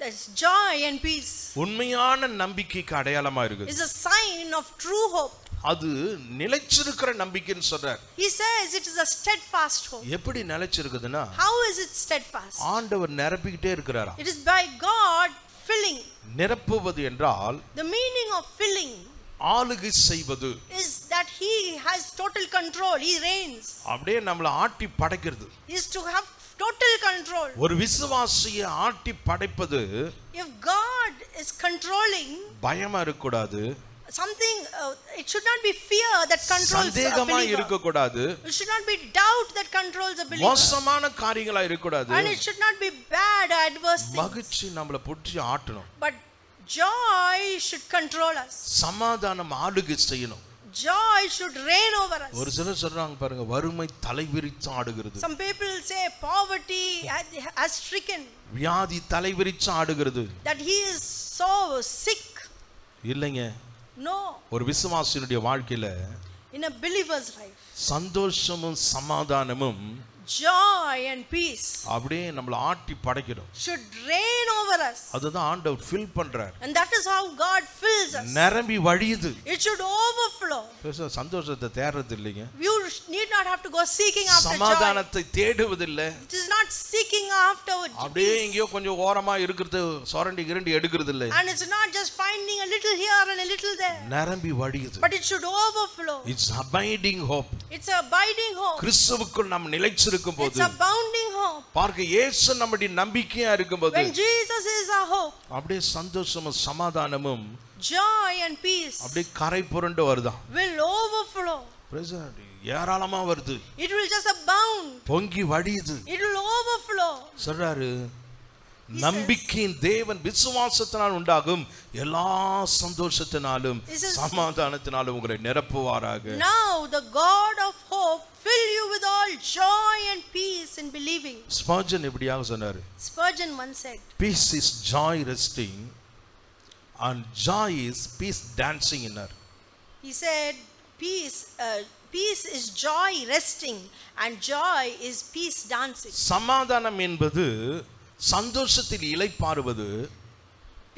There's joy and peace. உண்மையான நம்பிக்கைக்கு அடையாளமா இருக்குது. Is a sign of true hope. அது நிலைச்சிருக்கிற நம்பிக்கைன்னு சொல்றார். He says it is a steadfast hope. எப்படி நிலைச்சிருக்குதுன்னா, How is it steadfast? ஆண்டவர் நிரப்பிக்கிட்டே இருக்கிறாரா. It is by God filling. நிரப்புவது என்றால், The meaning of filling ஆளுகை செய்வது, is that he has total control. He reigns. அப்படியே நம்மள ஆட்டி படைக்கிறது. He is to have total control. ஒரு விசுவாசியை ஆட்டி படைப்பது, If God is controlling பயமா இருக்க கூடாது, something, it should not be fear that controls a சந்தேகமா believer. இருக்க கூடாது, It should not be doubt that controls a believer. மோசமான காரியங்களா இருக்க கூடாது. And it should not be bad or adverse things. மகிழ்ச்சி நம்மள புடிச்சு ஆட்டணும். But joy should control us. சமாதானம் ஆளுகை செய்யணும். Joy should reign over us. ஒரு சிலர் சொல்றாங்க பாருங்க, வறுமை தலைவிரித்து ஆடுகிறது. Some people say poverty has stricken. வியாதி தலைவிரித்து ஆடுகிறது. That he is so sick. இல்லைங்க. No. ஒரு விசுவாசியுடைய வாழ்க்கையில in a believer's life, சந்தோஷமும் சமாதானமும் joy and peace அப்படியே நம்மள ஆட்டி படைக்கணும். should reign over us. அதுதான் ஆண்டவர் ஃபில் பண்றார். And that is how God fills us. நிரம்பி வழியுது. It should overflow. சந்தோஷத்தை தேடுறது இல்லைங்க. You need not have to go seeking after joy. சமாதானத்தை தேடுவதில்லை. It is not seeking after peace. அப்படியே எங்கயோ கொஞ்சம் ஓரமா இருக்குறது சொரண்டி கிரண்டி எடுக்கிறது இல்லை. And it's not just finding a little here and a little there. நிரம்பி வழியுது. But it should overflow. It's abiding hope. It's abiding hope. கிறிஸ்துவுக்குள் நாம் நிலைச்சிருக்கும் போது, It's abounding hope. பார்க்க இயேசு நம்முடைய நம்பிக்கையா இருக்கும்போது, When Jesus is our hope, அப்படியே சந்தோஷமும் சமாதானமும் joy and peace அப்படியே கரை புரண்டு வருதாம். will overflow. ஏராளமா வருது. It will just abound. பொங்கி வடியுது. It will overflow. சொல்றாரு, நம்பிக்கையின் தேவன் விசுவாசத்தினால் உண்டாகும் எல்லா சந்தோஷத்தினாலும் சமாதானத்தினாலும் உங்களை நிரப்புவாராக. Now the God of hope fill you with all joy and peace in believing. Spurgeon இப்படியாக சொன்னாரு. Spurgeon once said, Peace is joy resting and joy is peace dancing in her. He said, peace is joy resting and joy is peace dancing. சமாதானம் என்பது சந்தோஷத்தில் இளைப்பாறுவது.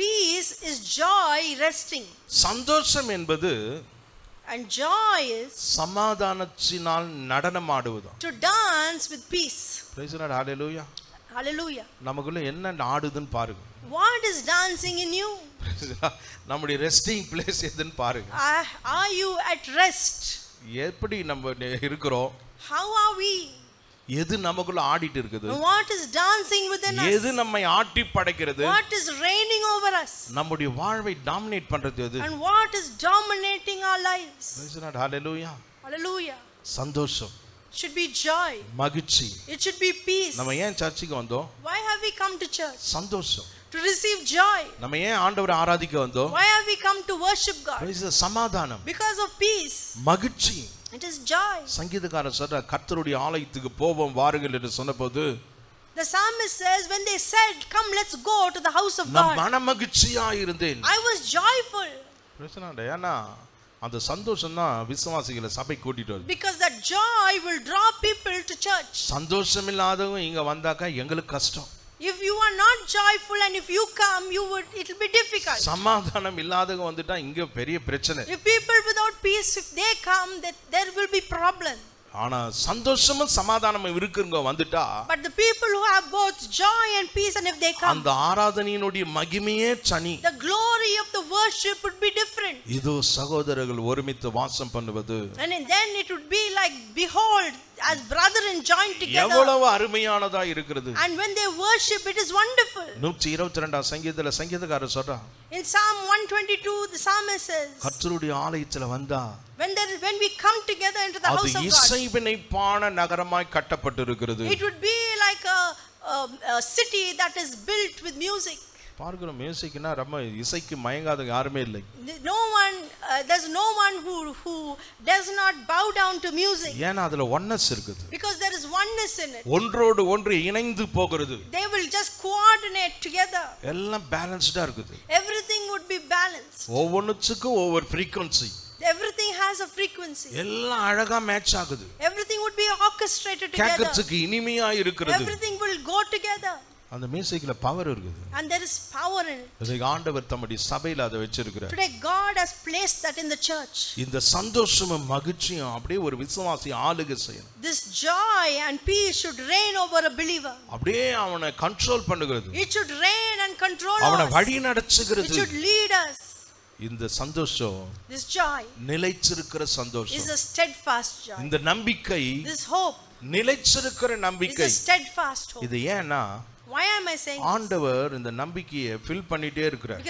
Peace is joy resting. சந்தோஷம் என்பது and joy is சமாதானத்தினால் நடனமாடுவது. to dance with peace. Praise the Lord. Hallelujah. Hallelujah. நமக்குள்ள என்ன ஆடுதுன்னு பாருங்க. What is dancing in you? நம்முடைய resting place எதுன்னு பாருங்க. Are you at rest? எப்படி நம்ம இருக்கிறோம்? How are we? எது நமக்குள்ள ஆடிட்டு இருக்குது? What is dancing within us? எது நம்மை ஆட்டி படைக்கிறது? What is reigning over us? நம்முடைய வாழ்வை டாமினேட் பண்றது எது? And what is dominating our lives? Praise the Lord. Hallelujah. Hallelujah. சந்தோஷம். Should be joy. மகிழ்ச்சி. It should be peace. நம்ம ஏன் சர்ச்சுக்கு வந்தோம்? Why have we come to church? சந்தோஷம். To receive joy. நம்ம ஏன் ஆண்டவரை ஆராதிக்க வந்தோம்? Why have we come to worship God? Praise the சமாதானம். Because of peace. மகிழ்ச்சி. It is joy. சங்கீதக்காரன் சொல்றார், கர்த்தருடைய ஆலயத்துக்கு போவோம் வாருங்கள் என்று சொன்னபோது, the psalmist says, when they said, come let's go to the house of God, நான் மனமகிழ்ச்சியா இருந்தேன். I was joyful. ஏன்னா அந்த சந்தோஷம் தான் விசுவாசிகளை சபை கூட்டிட்டு வருது. Because that joy will draw people to church. சந்தோஷம் இல்லாதவங்க இங்க வந்தாக்கா எங்களுக்கு கஷ்டம். If you are not joyful and if you come, it will be difficult. சமாதானம் இல்லாதவங்க வந்துட்டா இங்க பெரிய பிரச்சனை. If people without peace, if they come, there will be problem. ஆனா சந்தோஷமும் சமாதானமும் இருக்குங்க வந்துட்டா, but the people who have both joy and peace, and if they come, அந்த ஆராதனையினுடைய மகிமையே தனி. the glory of the worship would be different. இதோ சகோதரர்கள் ஒருமித்து வாசம் பண்ணுவது, and then it would be like, behold, as brethren joined together. எவ்வளவு அருமையானதா இருக்கிறது. and when they worship, it is wonderful. 122 சங்கீதத்துல சங்கீதக்காரர் சொல்றார், in Psalm 122 the psalmist says, கர்த்தருடைய ஆலயத்துல வந்தா, when we come together into the house of God, அது இசைவினைப்பான நகரமாய் கட்டப்பட்டிருக்கிறது. it would be like a city that is built with music. பார்க்கிறோம், மியூசிக்னா ரொம்ப இசைக்கு மயங்காத யாருமே இல்லை. There's no one who does not bow down to music. ஏன்னா அதுல ஒன்னஸ் இருக்குது. Because there is oneness in it. ஒன்றோடு ஒன்று இணைந்து போகிறது. They will just coordinate together. எல்லாம் பேலன்ஸ்டா இருக்குது. Everything would be balanced. ஒவ்வொன்றுக்கும் ஒவ்வொரு frequency. Everything has a frequency. எல்லாம் அழகா மேட்ச் ஆகுது. Everything would be orchestrated together. கேட்கிறதுக்கு இனிமையா இருக்கிறது. Everything will go together. அந்த மியூசிக்ல பவர் இருக்குது. And there is power in it. இதை ஆண்டவர் தம்முடைய சபையில அதை வச்சிருக்கிறார். Today God has placed that in the church. இந்த சந்தோஷமும் மகிழ்ச்சியும் அப்படியே ஒரு விசுவாசி ஆளுகை செய்யணும். This joy and peace should reign over a believer. அப்படியே அவனை கண்ட்ரோல் பண்ணுகிறது. It should reign and control us. அவனை வழி நடத்துகிறது. It should lead us. இந்த சந்தோஷம், this joy, நிலைச்சிருக்கிற சந்தோஷம், is a steadfast joy. இந்த நம்பிக்கை, this hope, நிலைச்சிருக்கிற நம்பிக்கை, is a steadfast hope. இது ஏன்னா, why am I saying ஆண்டவர் இந்த நம்பிக்கையை ஃபில் பண்ணிட்டே இருக்கிறார்.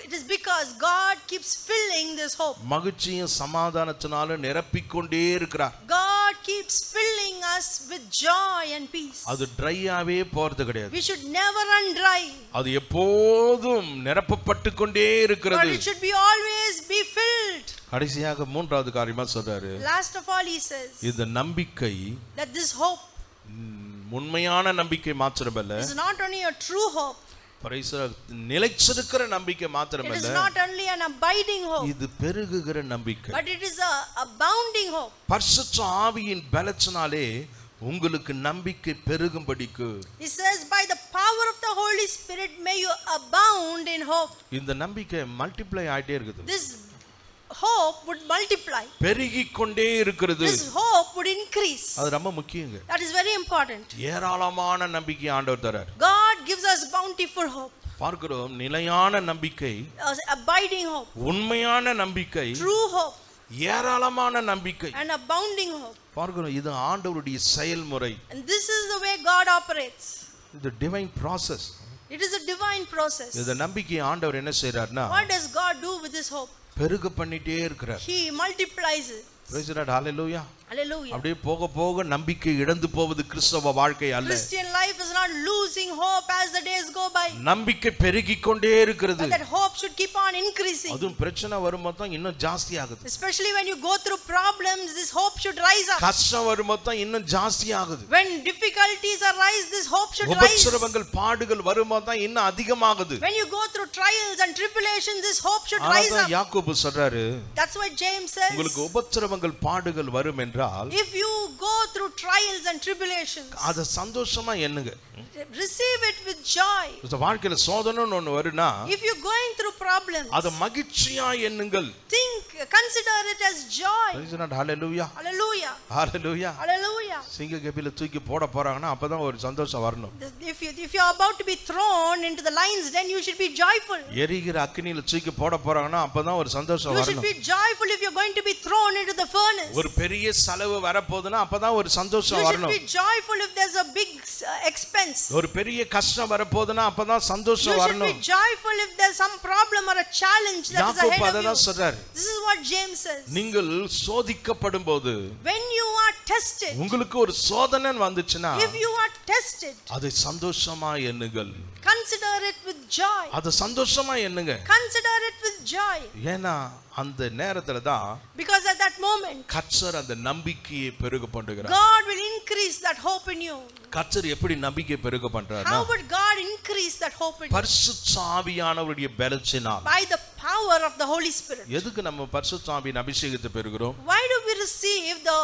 it is because God keeps filling this hope. மகிழ்ச்சியும் சமாதானத்தினால நிரப்பிக்கொண்டே இருக்கிறார். God keeps filling us with joy and peace. அது ட்ரையாவே போறது கிடையாது. we should never run dry. அது எப்போதும் நிரப்பப்பட்டு கொண்டே இருக்கிறது. but it should be always be filled. கடைசியாக மூன்றாவது காரியமா சொல்றாரு, last of all he says, இந்த நம்பிக்கை, that this hope, உண்மையான நம்பிக்கை மாத்திரமல்ல, is not only a true hope, நிலைச்சிருக்கிற நம்பிக்கை மாத்திரமல்ல, it is not only an abiding hope, இது பெருகுகிற நம்பிக்கை, but it is a abounding hope. பரிசுத்த ஆவியின் பலத்தினாலே உங்களுக்கு நம்பிக்கை பெருகும்படிக்கு. He says by the power of the Holy Spirit may you abound in hope. இந்த நம்பிக்கை மல்டிப்ளை ஆயிட்டே இருக்குது. This hope would multiply. பெருகிக் கொண்டே இருக்கிறது. This hope would increase. அது ரொம்ப முக்கியங்க. That is very important. ஏராளமான நம்பிக்கை ஆண்டவர் தரார். God gives us bountiful hope. பார்க்கிறோம் நிலையான நம்பிக்கை, abiding hope, உண்மையான நம்பிக்கை, true hope, ஏராளமான நம்பிக்கை, and abounding hope. பார்க்கிறோம் இது ஆண்டவருடைய செயல்முறை. And this is the way God operates. இது divine process. It is a divine process. இந்த நம்பிக்கை ஆண்டவர் என்ன செய்றார்னா, What does God do with this hope? பெருக பண்ணிட்டே இருக்கிறார். He multiplies it. Praise the Lord. Hallelujah. Hallelujah. அப்படியே போக போக நம்பிக்கை இழந்து போவது கிறிஸ்தவ வாழ்க்கை அல்ல. Christian life is not losing hope as the days go by. நம்பிக்கை பெருகிக் கொண்டே இருக்கிறது. But that hope should keep on increasing. அதுவும் பிரச்சனை வரும்போது தான் இன்னும் ஜாஸ்தி ஆகுது. Especially when you go through problems, this hope should rise up. கஷ்டம் வரும்போது தான் இன்னும் ஜாஸ்தி ஆகுது. When difficulties arise, this hope should rise. உபத்திரவங்கள் பாடுகள் வரும்போது தான் இன்னும் அதிகமாகுது. When you go through trials and tribulations, this hope should rise up. யாக்கோபு சொல்றாரு, That's why James says, உங்களுக்கு உபத்திரவங்கள் பாடுகள் வரும் என்றால், if you go through trials and tribulations, அத சந்தோஷமா எண்ணுங்க. receive it with joy. இந்த வாழ்க்கையில சோதனைன்னு ஒன்னு வருனா, If you're going through problems, அத மகிழ்ச்சியா எண்ணுங்கள். consider it as joy. Hallelujah. Hallelujah. Hallelujah. Hallelujah. சிங்க கபில தூக்கி போட போறாங்கன்னா அப்பதான் ஒரு சந்தோஷம் வரணும். If you're about to be thrown into the lions den, you should be joyful. எரிகிற அக்கினியில தூக்கி போட போறாங்கன்னா அப்பதான் ஒரு சந்தோஷம் You வரணும். should be joyful if you're going to be thrown into the furnace. ஒரு பெரிய செலவு வரப்போகுதுன்னா அப்பதான் ஒரு சந்தோஷம் வரணும். You should be joyful if there's a big expense. ஒரு பெரிய கஷ்டம் வரப்போகுதுன்னா அப்பதான் சந்தோஷம் வரணும். You should be joyful if there's some problem or a challenge that is ahead of you. சொல்றாரு. This is what James says. நீங்கள் சோதிக்கப்படும்போது, when you are tested, உங்களுக்கு ஒரு சோதனை வந்துச்சுன்னா, if you are tested, அதை சந்தோஷமா எண்ணுங்கள். consider it with joy. அது சந்தோஷமா எண்ணுங்க. Consider it with joy. ஏன்னா அந்த நேரத்துல தான், because at that moment, கர்த்தர் அந்த நம்பிக்கையை பெருக பண்ணுகிறார். God will increase that hope in you. கர்த்தர் எப்படி நம்பிக்கை பெருக பண்றாருன்னா, how would God increase that hope in you? பரிசுத்த ஆவியானவருடைய பலத்தினால். by the power of the Holy Spirit. எதுக்கு நம்ம பரிசுத்த ஆவியின் அபிஷேகத்தை பெறுகிறோம்? why do we receive the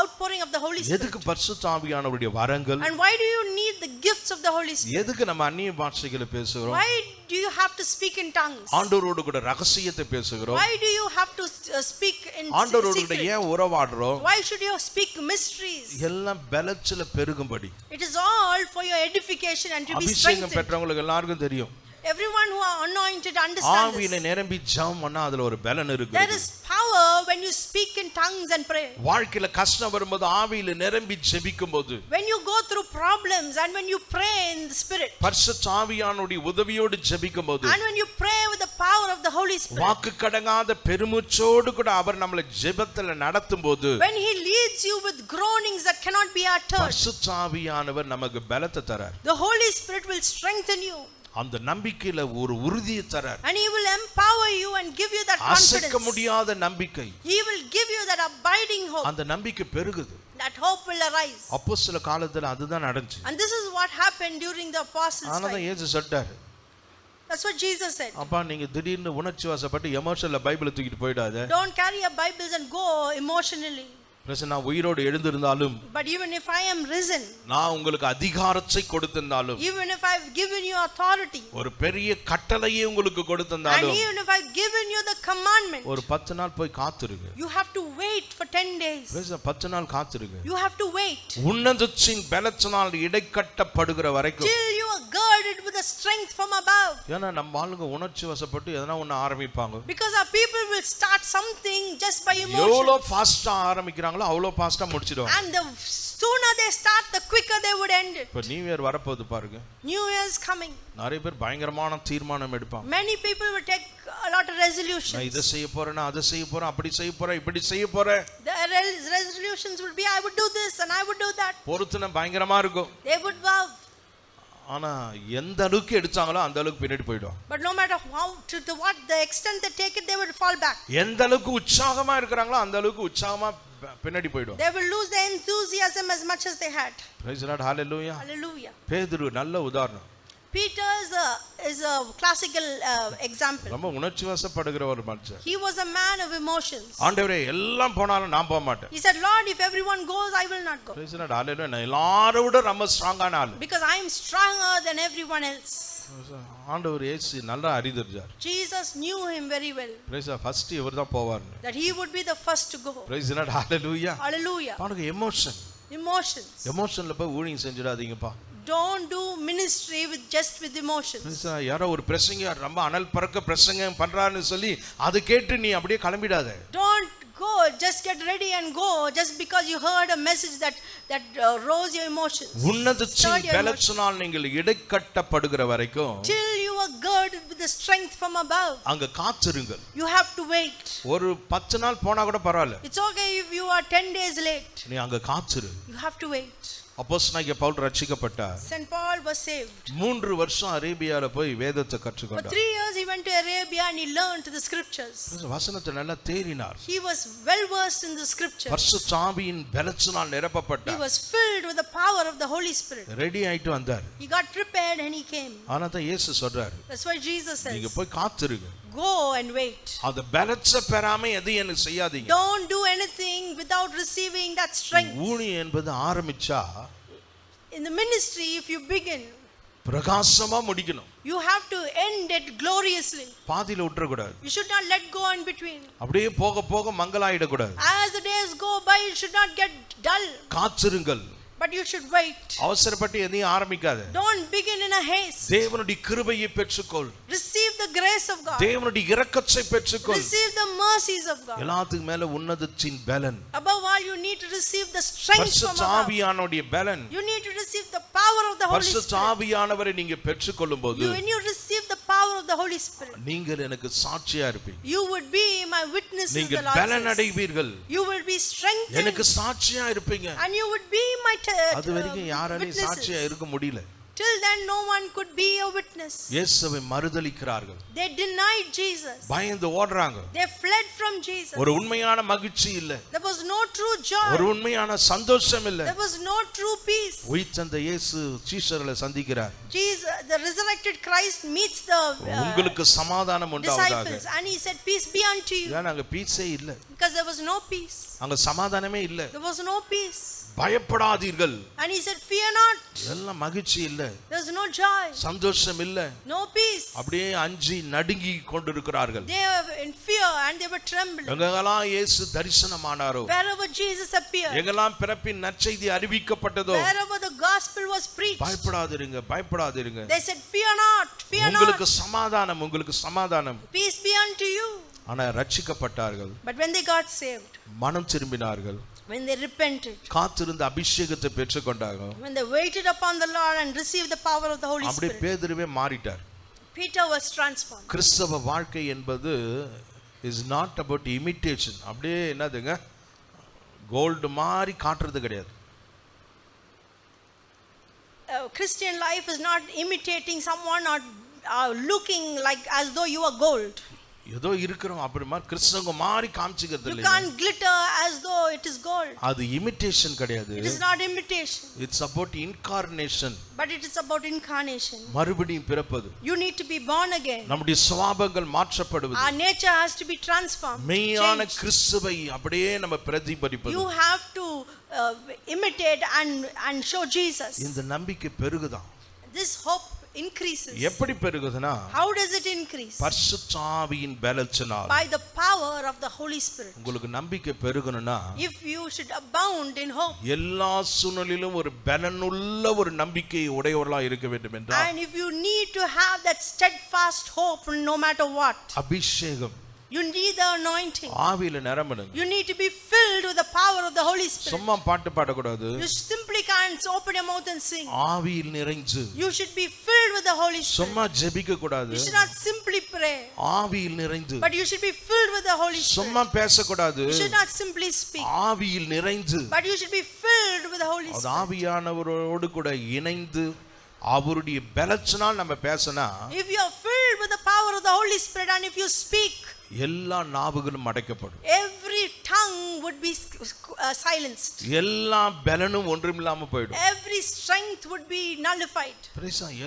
outpouring of the Holy Spirit? எதுக்கு பரிசுத்த ஆவியானவருடைய வரங்கள்? and why do you need the gifts of the Holy Spirit? எதுக்கு நம்ம அந்நிய பாஷைகளை பேசுகிறோம்? why do you have to speak in tongues? ஆண்டவரோடு கூட ரகசியத்தை பேசுகிறோம். why do you have to speak in ஆண்டவரோடு கூட secret? ஏன் உறவாடுறோம்? why should you speak mysteries? எல்லாம் பலத்தில பெருகும்படி. it is all for your edification and to be அபிஷேகம் strengthened. பெற்றவங்களுக்கு எல்லாருக்கும் தெரியும். everyone who are anointed understands ஆவியில நிரம்பி ஜெபம் பண்ணா அதுல ஒரு பலன் இருக்கு. there is power when you speak in tongues and pray. வாழ்க்கையில கஷ்டம் வரும்போது ஆவியில நிரம்பி ஜெபிக்கும்போது, when you go through problems and when you pray in the Spirit, பரிசுத்த ஆவியானவருடைய உதவியோடு ஜெபிக்கும்போது, and when you pray with the power of the Holy Spirit, வாக்கு கடங்காத பெருமூச்சோடு கூட அவர் நம்மளை ஜெபத்துல நடத்தும்போது, when he leads you with groanings that cannot be uttered, பரிசுத்த ஆவியானவர் நமக்கு பலத்தை தரார். the Holy Spirit will strengthen you. அந்த நம்பிக்கையில ஒரு உறுதியை தரார். and he will empower you and give you that அசைக்க confidence. முடியாத நம்பிக்கை. he will give you that abiding hope. அந்த நம்பிக்கை பெருகுது. that hope will arise. அப்போஸ்தல காலத்துல அதுதான் நடந்துச்சு. and this is what happened during the apostles' ஆனா time. இயேசு சொல்றாரு, that's what Jesus said. அப்பா நீங்க திடீர்னு உணர்ச்சி வசப்பட்டு எமோஷனல்ல பைபிளை தூக்கிட்டு போயிடாத. don't carry your Bibles and go emotionally. நான் உயிரோடு எழுந்திருந்தாலும், but even if I am risen, நான் உங்களுக்கு அதிகாரத்தை கொடுத்திருந்தாலும், even if I've given you authority, ஒரு பெரிய கட்டளையை உங்களுக்கு கொடுத்திருந்தாலும், and even if I've given you the commandment, ஒரு 10 நாள் போய் காத்துருங்க. you have to wait for 10 days. 10 நாள் காத்துருங்க. you have to wait உன்னதத்தின் பலத்தினால் இடைக்கட்டப்படுகிற வரைக்கும், till you are girded with the strength from above. ஏன்னா நம்ம ஆளுங்க உணர்ச்சி வசப்பட்டு எதனா ஒண்ணு ஆரம்பிப்பாங்க. because our people will start something just by emotion. எவ்வளவு ஃபாஸ்டா ஆரம்பிக்கிறாங்களோ அவ்வளவு ஃபாஸ்டா முடிச்சிடுவாங்க. and the sooner they start, the quicker they would end it. இப்ப நியூ இயர் வரப்போகுது பாருங்க. new year is coming. நிறைய பேர் பயங்கரமான தீர்மானம் எடுப்பாங்க. many people will take a lot of resolutions. நான் இத செய்ய போறேன், நான் அதை செய்ய போறேன், அப்படி செய்ய போறேன், இப்படி செய்ய போறேன். the resolutions will be I would do this and I would do that. பொறுத்துன பயங்கரமா இருக்கும். they would vow. ஆனா எந்த அளவுக்கு எடுத்தாங்களோ அந்த அளவுக்கு பின்னாடி போய்டும். but no matter how to what the extent they take it, they would fall back. எந்த அளவுக்கு உற்சாகமா இருக்கறாங்களோ அந்த அளவுக்கு உற்சாகமா பின்னாடி போய்டும். they will lose their enthusiasm as much as they had. praise the Lord. hallelujah. hallelujah. பேதுரு நல்ல உதாரணம். Peter is a classical example. ரொம்ப உணர்ச்சி வசப்படுகிற ஒரு மனுஷன். He was a man of emotions. ஆண்டவரே எல்லாம் போனாலும் நான் போக மாட்டேன். He said, Lord, if everyone goes, I will not go. Praise the Lord. Hallelujah. நான் எல்லாரோட விட ரொம்ப ஸ்ட்ராங்கான ஆளு. Because I am stronger than everyone else. ஆண்டவர் இயேசு நல்லா அறிந்திருந்தார். Jesus knew him very well. Praise the Lord. First இவர்தான் போவார். That he would be the first to go. Praise the Lord. Hallelujah. Hallelujah. பாருங்க எமோஷன். Emotions. எமோஷன்ல போய் ஊழியம் செஞ்சிடாதீங்கப்பா. Don't do ministry with just with emotions. யாரோ ஒரு பிரசங்க ரொம்ப அனல் பறக்க பிரசங்கம் பண்றான்னு சொல்லி அது கேட்டு நீ அப்படியே கிளம்பிடாத. Don't go, just get ready and go just because you heard a message that rose your emotions. உன்னதத்தின் பலத்தினால் நீங்கள் இடைக்கட்டப்படுகிற வரைக்கும் till you are girded with the strength from above. அங்க காத்திருங்கள். You have to wait. ஒரு 10 நாள் போனா கூட பரவாயில்லை. It's okay if you are 10 days late. நீ அங்க காத்திரு. You have to wait. அப்போஸ்தலனாகிய Pavul ரட்சிக்கப்பட்டார். Saint Paul was saved. 3 வருஷம் அரேபியால போய் வேதத்தை For கற்றுக்கொண்டார். 3 years he went to Arabia and he learned the scriptures. வசனத்தை நல்லா தேறினார். He was well versed in the scriptures. பரிசுத்த ஆவியின் பலத்தினால் நிரப்பப்பட்டார். He was filled with the power of the Holy Spirit. Ready ஆயிட்டு வந்தார். He got prepared and he came. ஆனா தான் இயேசு சொல்றார். That's why Jesus says, நீங்க போய் காத்திருங்க. go and wait. அந்த பலத்தை பெறாம எதையும் எனக்கு செய்யாதீங்க. Don't do anything without receiving that strength. ஊழியம் என்பது ஆரம்பிச்சா In the ministry, if you begin, பிரகாசமா முடிக்கணும். you have to end it gloriously. பாதியில விட்டுற கூடாது. You should not let go in between. அப்படியே போக போக மங்கலாயிட கூடாது. As the days go by, you should not get dull. காத்திருங்கள். But you should wait. அவசரப்பட்டு எதையும் ஆரம்பிக்காத. Don't begin in a haste. தேவனுடைய கிருபையை பெற்றுக்கொள். Receive the grace of God. தேவனுடைய இரக்கத்தை பெற்றுக்கொள். Receive the mercies of God. எல்லாத்துக்கும் மேல உன்னதத்தின் பலன். Above all, you need to receive the strength from பரிசுத்த above. ஆவியானவருடைய பலன். You need to receive the power of the Holy பரிசுத்த Spirit. ஆவியானவரை நீங்க பெற்றுக்கொள்ளும்போது When you receive the power of the Holy Spirit, நீங்கள் எனக்கு சாட்சியா இருப்பீங்க. you would be my witnesses. The நீங்கள் Lord பலன் says. அடைவீர்கள். You will be strengthened. எனக்கு சாட்சியா இருப்பீங்க. And you would be my அது வரைக்கும் யாராலையும் சாட்சியா இருக்க முடியல. Till then no one could be a witness. இயேசுவை மறுதலிக்கிறார்கள். They denied Jesus. பயந்து ஓடுறாங்க. They fled from Jesus. ஒரு உண்மையான மகிழ்ச்சி இல்ல. There was no true joy. ஒரு உண்மையான சந்தோஷம் இல்ல. There was no true peace. உயிர்த்தெழுந்த இயேசு சீஷர்களை சந்திக்கிறார். Jesus, the resurrected Christ meets the உங்களுக்கு சமாதானம் உண்டாவதாக. disciples and he said, peace be unto you. ஏன்னா அங்க பீஸே இல்ல. Because there was no peace. அங்க சமாதானமே இல்ல. There was no peace. பயப்படாதீர்கள். And he said, fear not. எல்லாம் மகிழ்ச்சி இல்ல. There's no joy. சந்தோஷம் இல்ல. No peace. அப்படியே அஞ்சி நடுங்கி கொண்டிருக்கிறார்கள். They were in fear and they were trembling. எங்கெல்லாம் இயேசு தரிசனமானாரோ, Wherever Jesus appeared, எங்கெல்லாம் பிறப்பின் நற்செய்தி அறிவிக்கப்பட்டதோ, wherever the gospel was preached, பயப்படாதீருங்க, பயப்படாதீருங்க. they said, fear not, fear not. உங்களுக்கு சமாதானம், உங்களுக்கு சமாதானம். Peace be unto you. ஆனா ரட்சிக்கப்பட்டார்கள். But when they got saved, மனம் திரும்பினார்கள். when they repented, காத்திருந்த அபிஷேகத்தை பெற்றுக்கொண்டாங்க. when they waited upon the Lord and received the power of the Holy அப்படியே Spirit, பேதுருவே மாறிட்டார். Peter was transformed. கிறிஸ்தவ வாழ்க்கை என்பது is not about imitation. அப்படியே என்னதுங்க, கோல்டு மாதிரி காட்டுறது கிடையாது. Christian life is not imitating someone or looking like as though you are gold. ஏதோ இருக்கிறோம் அப்படி மாதிரி கிறிஸ்தவங்க மாதிரி காமிச்சிக்கிறது You இல்ல. can't glitter as though it is gold. அது இமிட்டேஷன் கிடையாது. It is not imitation. It's about incarnation. But it is about incarnation. மறுபடியும் பிறப்பது. You need to be born again. நம்முடைய சுபாவங்கள் மாற்றப்படுவது. Our nature has to be transformed. மெய்யான கிறிஸ்துவை அப்படியே நம்ம பிரதிபலிப்பது. You have to imitate and show Jesus. இந்த நம்பிக்கை பெருகுதான். This hope increases. எப்படி பெருகுதுனா, how does it increase? பரிசுத்த ஆவியின் பலத்தினால். By the power of the Holy Spirit. உங்களுக்கு நம்பிக்கை பெருகணும்னா, if you should abound in hope, எல்லா சூழ்நிலையிலும் ஒரு பலனுள்ள ஒரு நம்பிக்கை உடையவர்களாக இருக்க வேண்டும் என்றால், and if you need to have that steadfast hope no matter what, அபிஷேகம், you need the anointing. ஆவியில நிரம்பணும். You need to be filled with the power of the Holy Spirit. சும்மா பாட்டு பாடக்கூடாது. You simply can't open your mouth and sing. ஆவியில் நிறைஞ்சு. You should be filled with the Holy Spirit. சும்மா ஜெபிக்க கூடாது. You should not simply pray. ஆவியில் நிறைந்து. But you should be filled with the Holy Spirit. சும்மா பேசக்கூடாது. You should not simply speak. ஆவியில் நிறைந்து. But you should be filled with the Holy Spirit. ஆவியானவரோடு கூட இணைந்து அவருடைய பலத்தினால் நம்ம பேசினா, if you are filled with the power of the Holy Spirit and if you speak, எல்லா நாவுகளும் அடைக்கப்படும். every tongue would be silenced. எல்லா பலனும் ஒன்றுமில்லாம போய்டும். Every strength would be nullified.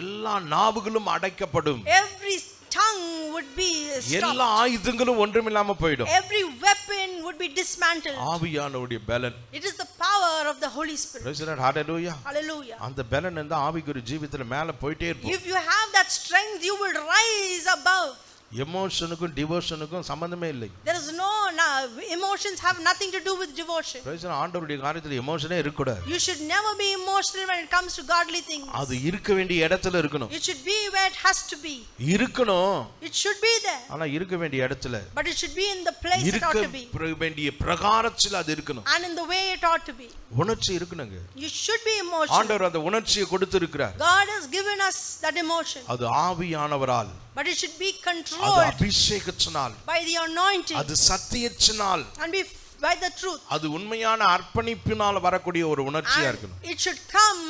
எல்லா நாவுகளும் அடைக்கப்படும். Every tongue would be stopped. எல்லா ஆயுதங்களும் ஒன்றுமில்லாம போய்டும். Every weapon would be dismantled. ஆவியானவருடைய பலன். It is the power of the Holy Spirit. Praise the Lord. Hallelujah. Hallelujah. அந்த பலன் இந்த ஆவிக்குரிய ஜீவிதத்துல மேல போயிட்டே இருக்கும். If you have that strength, you will rise above. எமோஷனுக்கும் டிவோஷனுக்கும் சம்பந்தமே இல்லை. There is no emotions have nothing to do with devotion. Praise the Lord. ஆண்டவருடைய காரியத்துல எமோஷனே இருக்க கூடாது. You should never be emotional when it comes to godly things. அது இருக்க வேண்டிய இடத்துல இருக்கணும். It should be where it has to be. இருக்கணும். It should be there. ஆனா இருக்க வேண்டிய இடத்துல. But it should be in the place it ought to be. இருக்க வேண்டிய பிரகாரத்துல அது இருக்கணும். And in the way it ought to be. உணர்ச்சி இருக்கணுங்க. You should be emotional. ஆண்டவர் அந்த உணர்ச்சியை கொடுத்திருக்கிறார். God has given us that emotion. அது ஆவியானவரால். But it should be controlled. அது அபிஷேகத்தினால். By the anointing. அது சத்தியத்தினால். And by the truth. அது உண்மையான அர்ப்பணிப்பினால் வரக்கூடிய ஒரு உணர்ச்சியா இருக்கணும். It should come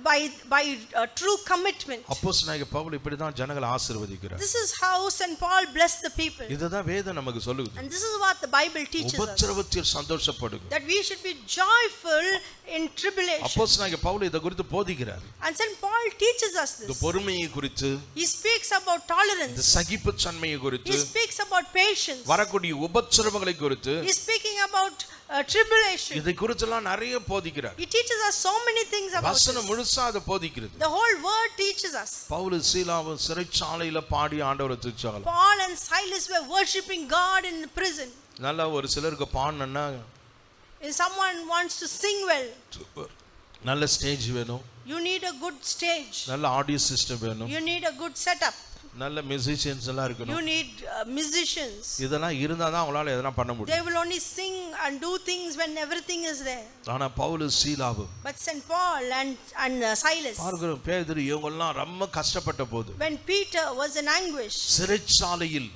by true commitment. அப்போஸ்தலனாகிய பவுல் இப்படி தான் ஜனங்களை ஆசீர்வதிக்கிறார். This is how St. Paul blessed the people. இதுதான் வேதம் நமக்கு சொல்லுது. And this is what the Bible teaches us. உபத்திரவத்தில் சந்தோஷப்படுங்க. That we should be joyful in tribulation. அப்போஸ்தலனாகிய பவுல் இத குறித்து போதிக்கிறார். And St. Paul teaches us this. இந்த பொறுமையை குறித்து, He speaks about tolerance. இந்த சகிப்புத்தன்மையை குறித்து, He speaks about patience. வரக்கூடிய உபத்திரவங்களை குறித்து, He is speaking about tribulation. இதை குறித்தெல்லாம் நிறைய போதிக்கிறார். He teaches us so many things about வசனம் முழுசா அதை போதிக்கிறது. The whole word teaches us. Pavul சீலாவும் சிறைச்சாலையில பாடி ஆண்டவரை துதிச்சாங்க. Paul and Silas were worshiping God in prison. நல்லா ஒரு சிலருக்கு பாடணும்னா, if someone wants to sing well, நல்ல ஸ்டேஜ் வேணும். you need a good stage. நல்ல ஆடியோ சிஸ்டம் வேணும். You need a good setup. நல்ல மியூசிஷியன்ஸ் எல்லாம் இருக்கணும். You need musicians. இதெல்லாம் இருந்தா தான் அவங்களால எதனா பண்ண முடியும். They will only sing and do things when everything is there. ஆனா பவுல் சீலாவும், But St. Paul and Silas, பார்க்கிறோம் பேதுரு இவங்க எல்லாம் ரொம்ப கஷ்டப்பட்ட போது, when Peter was in anguish, சிறைச்சாலையில்,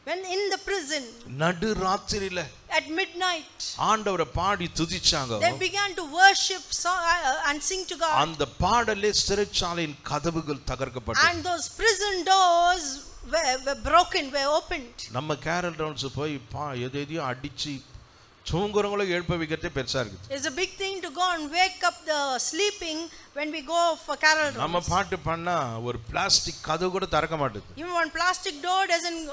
when in the prison, நடு ராத்திரியில at midnight, ஆண்டவரை பாடி துதிச்சாங்க. they began to worship and sing to God. அந்த பாடலே சிறைச்சாலையின் கதவுகள் தகர்க்கப்பட்டது. And those prison doors were broken, were opened. நம்ம கேரல் டவுன்ஸ் போய் எதையும் அடிச்சு தூங்குறவங்கள எழுப்ப வைக்கிறதே பெருசா இருக்குது. It's a big thing to go and wake up the sleeping when we go for carol rounds. நம்ம பாட்டு பண்ணா ஒரு பிளாஸ்டிக் கதவு கூட திறக்க மாட்டேங்குது. Even one plastic door doesn't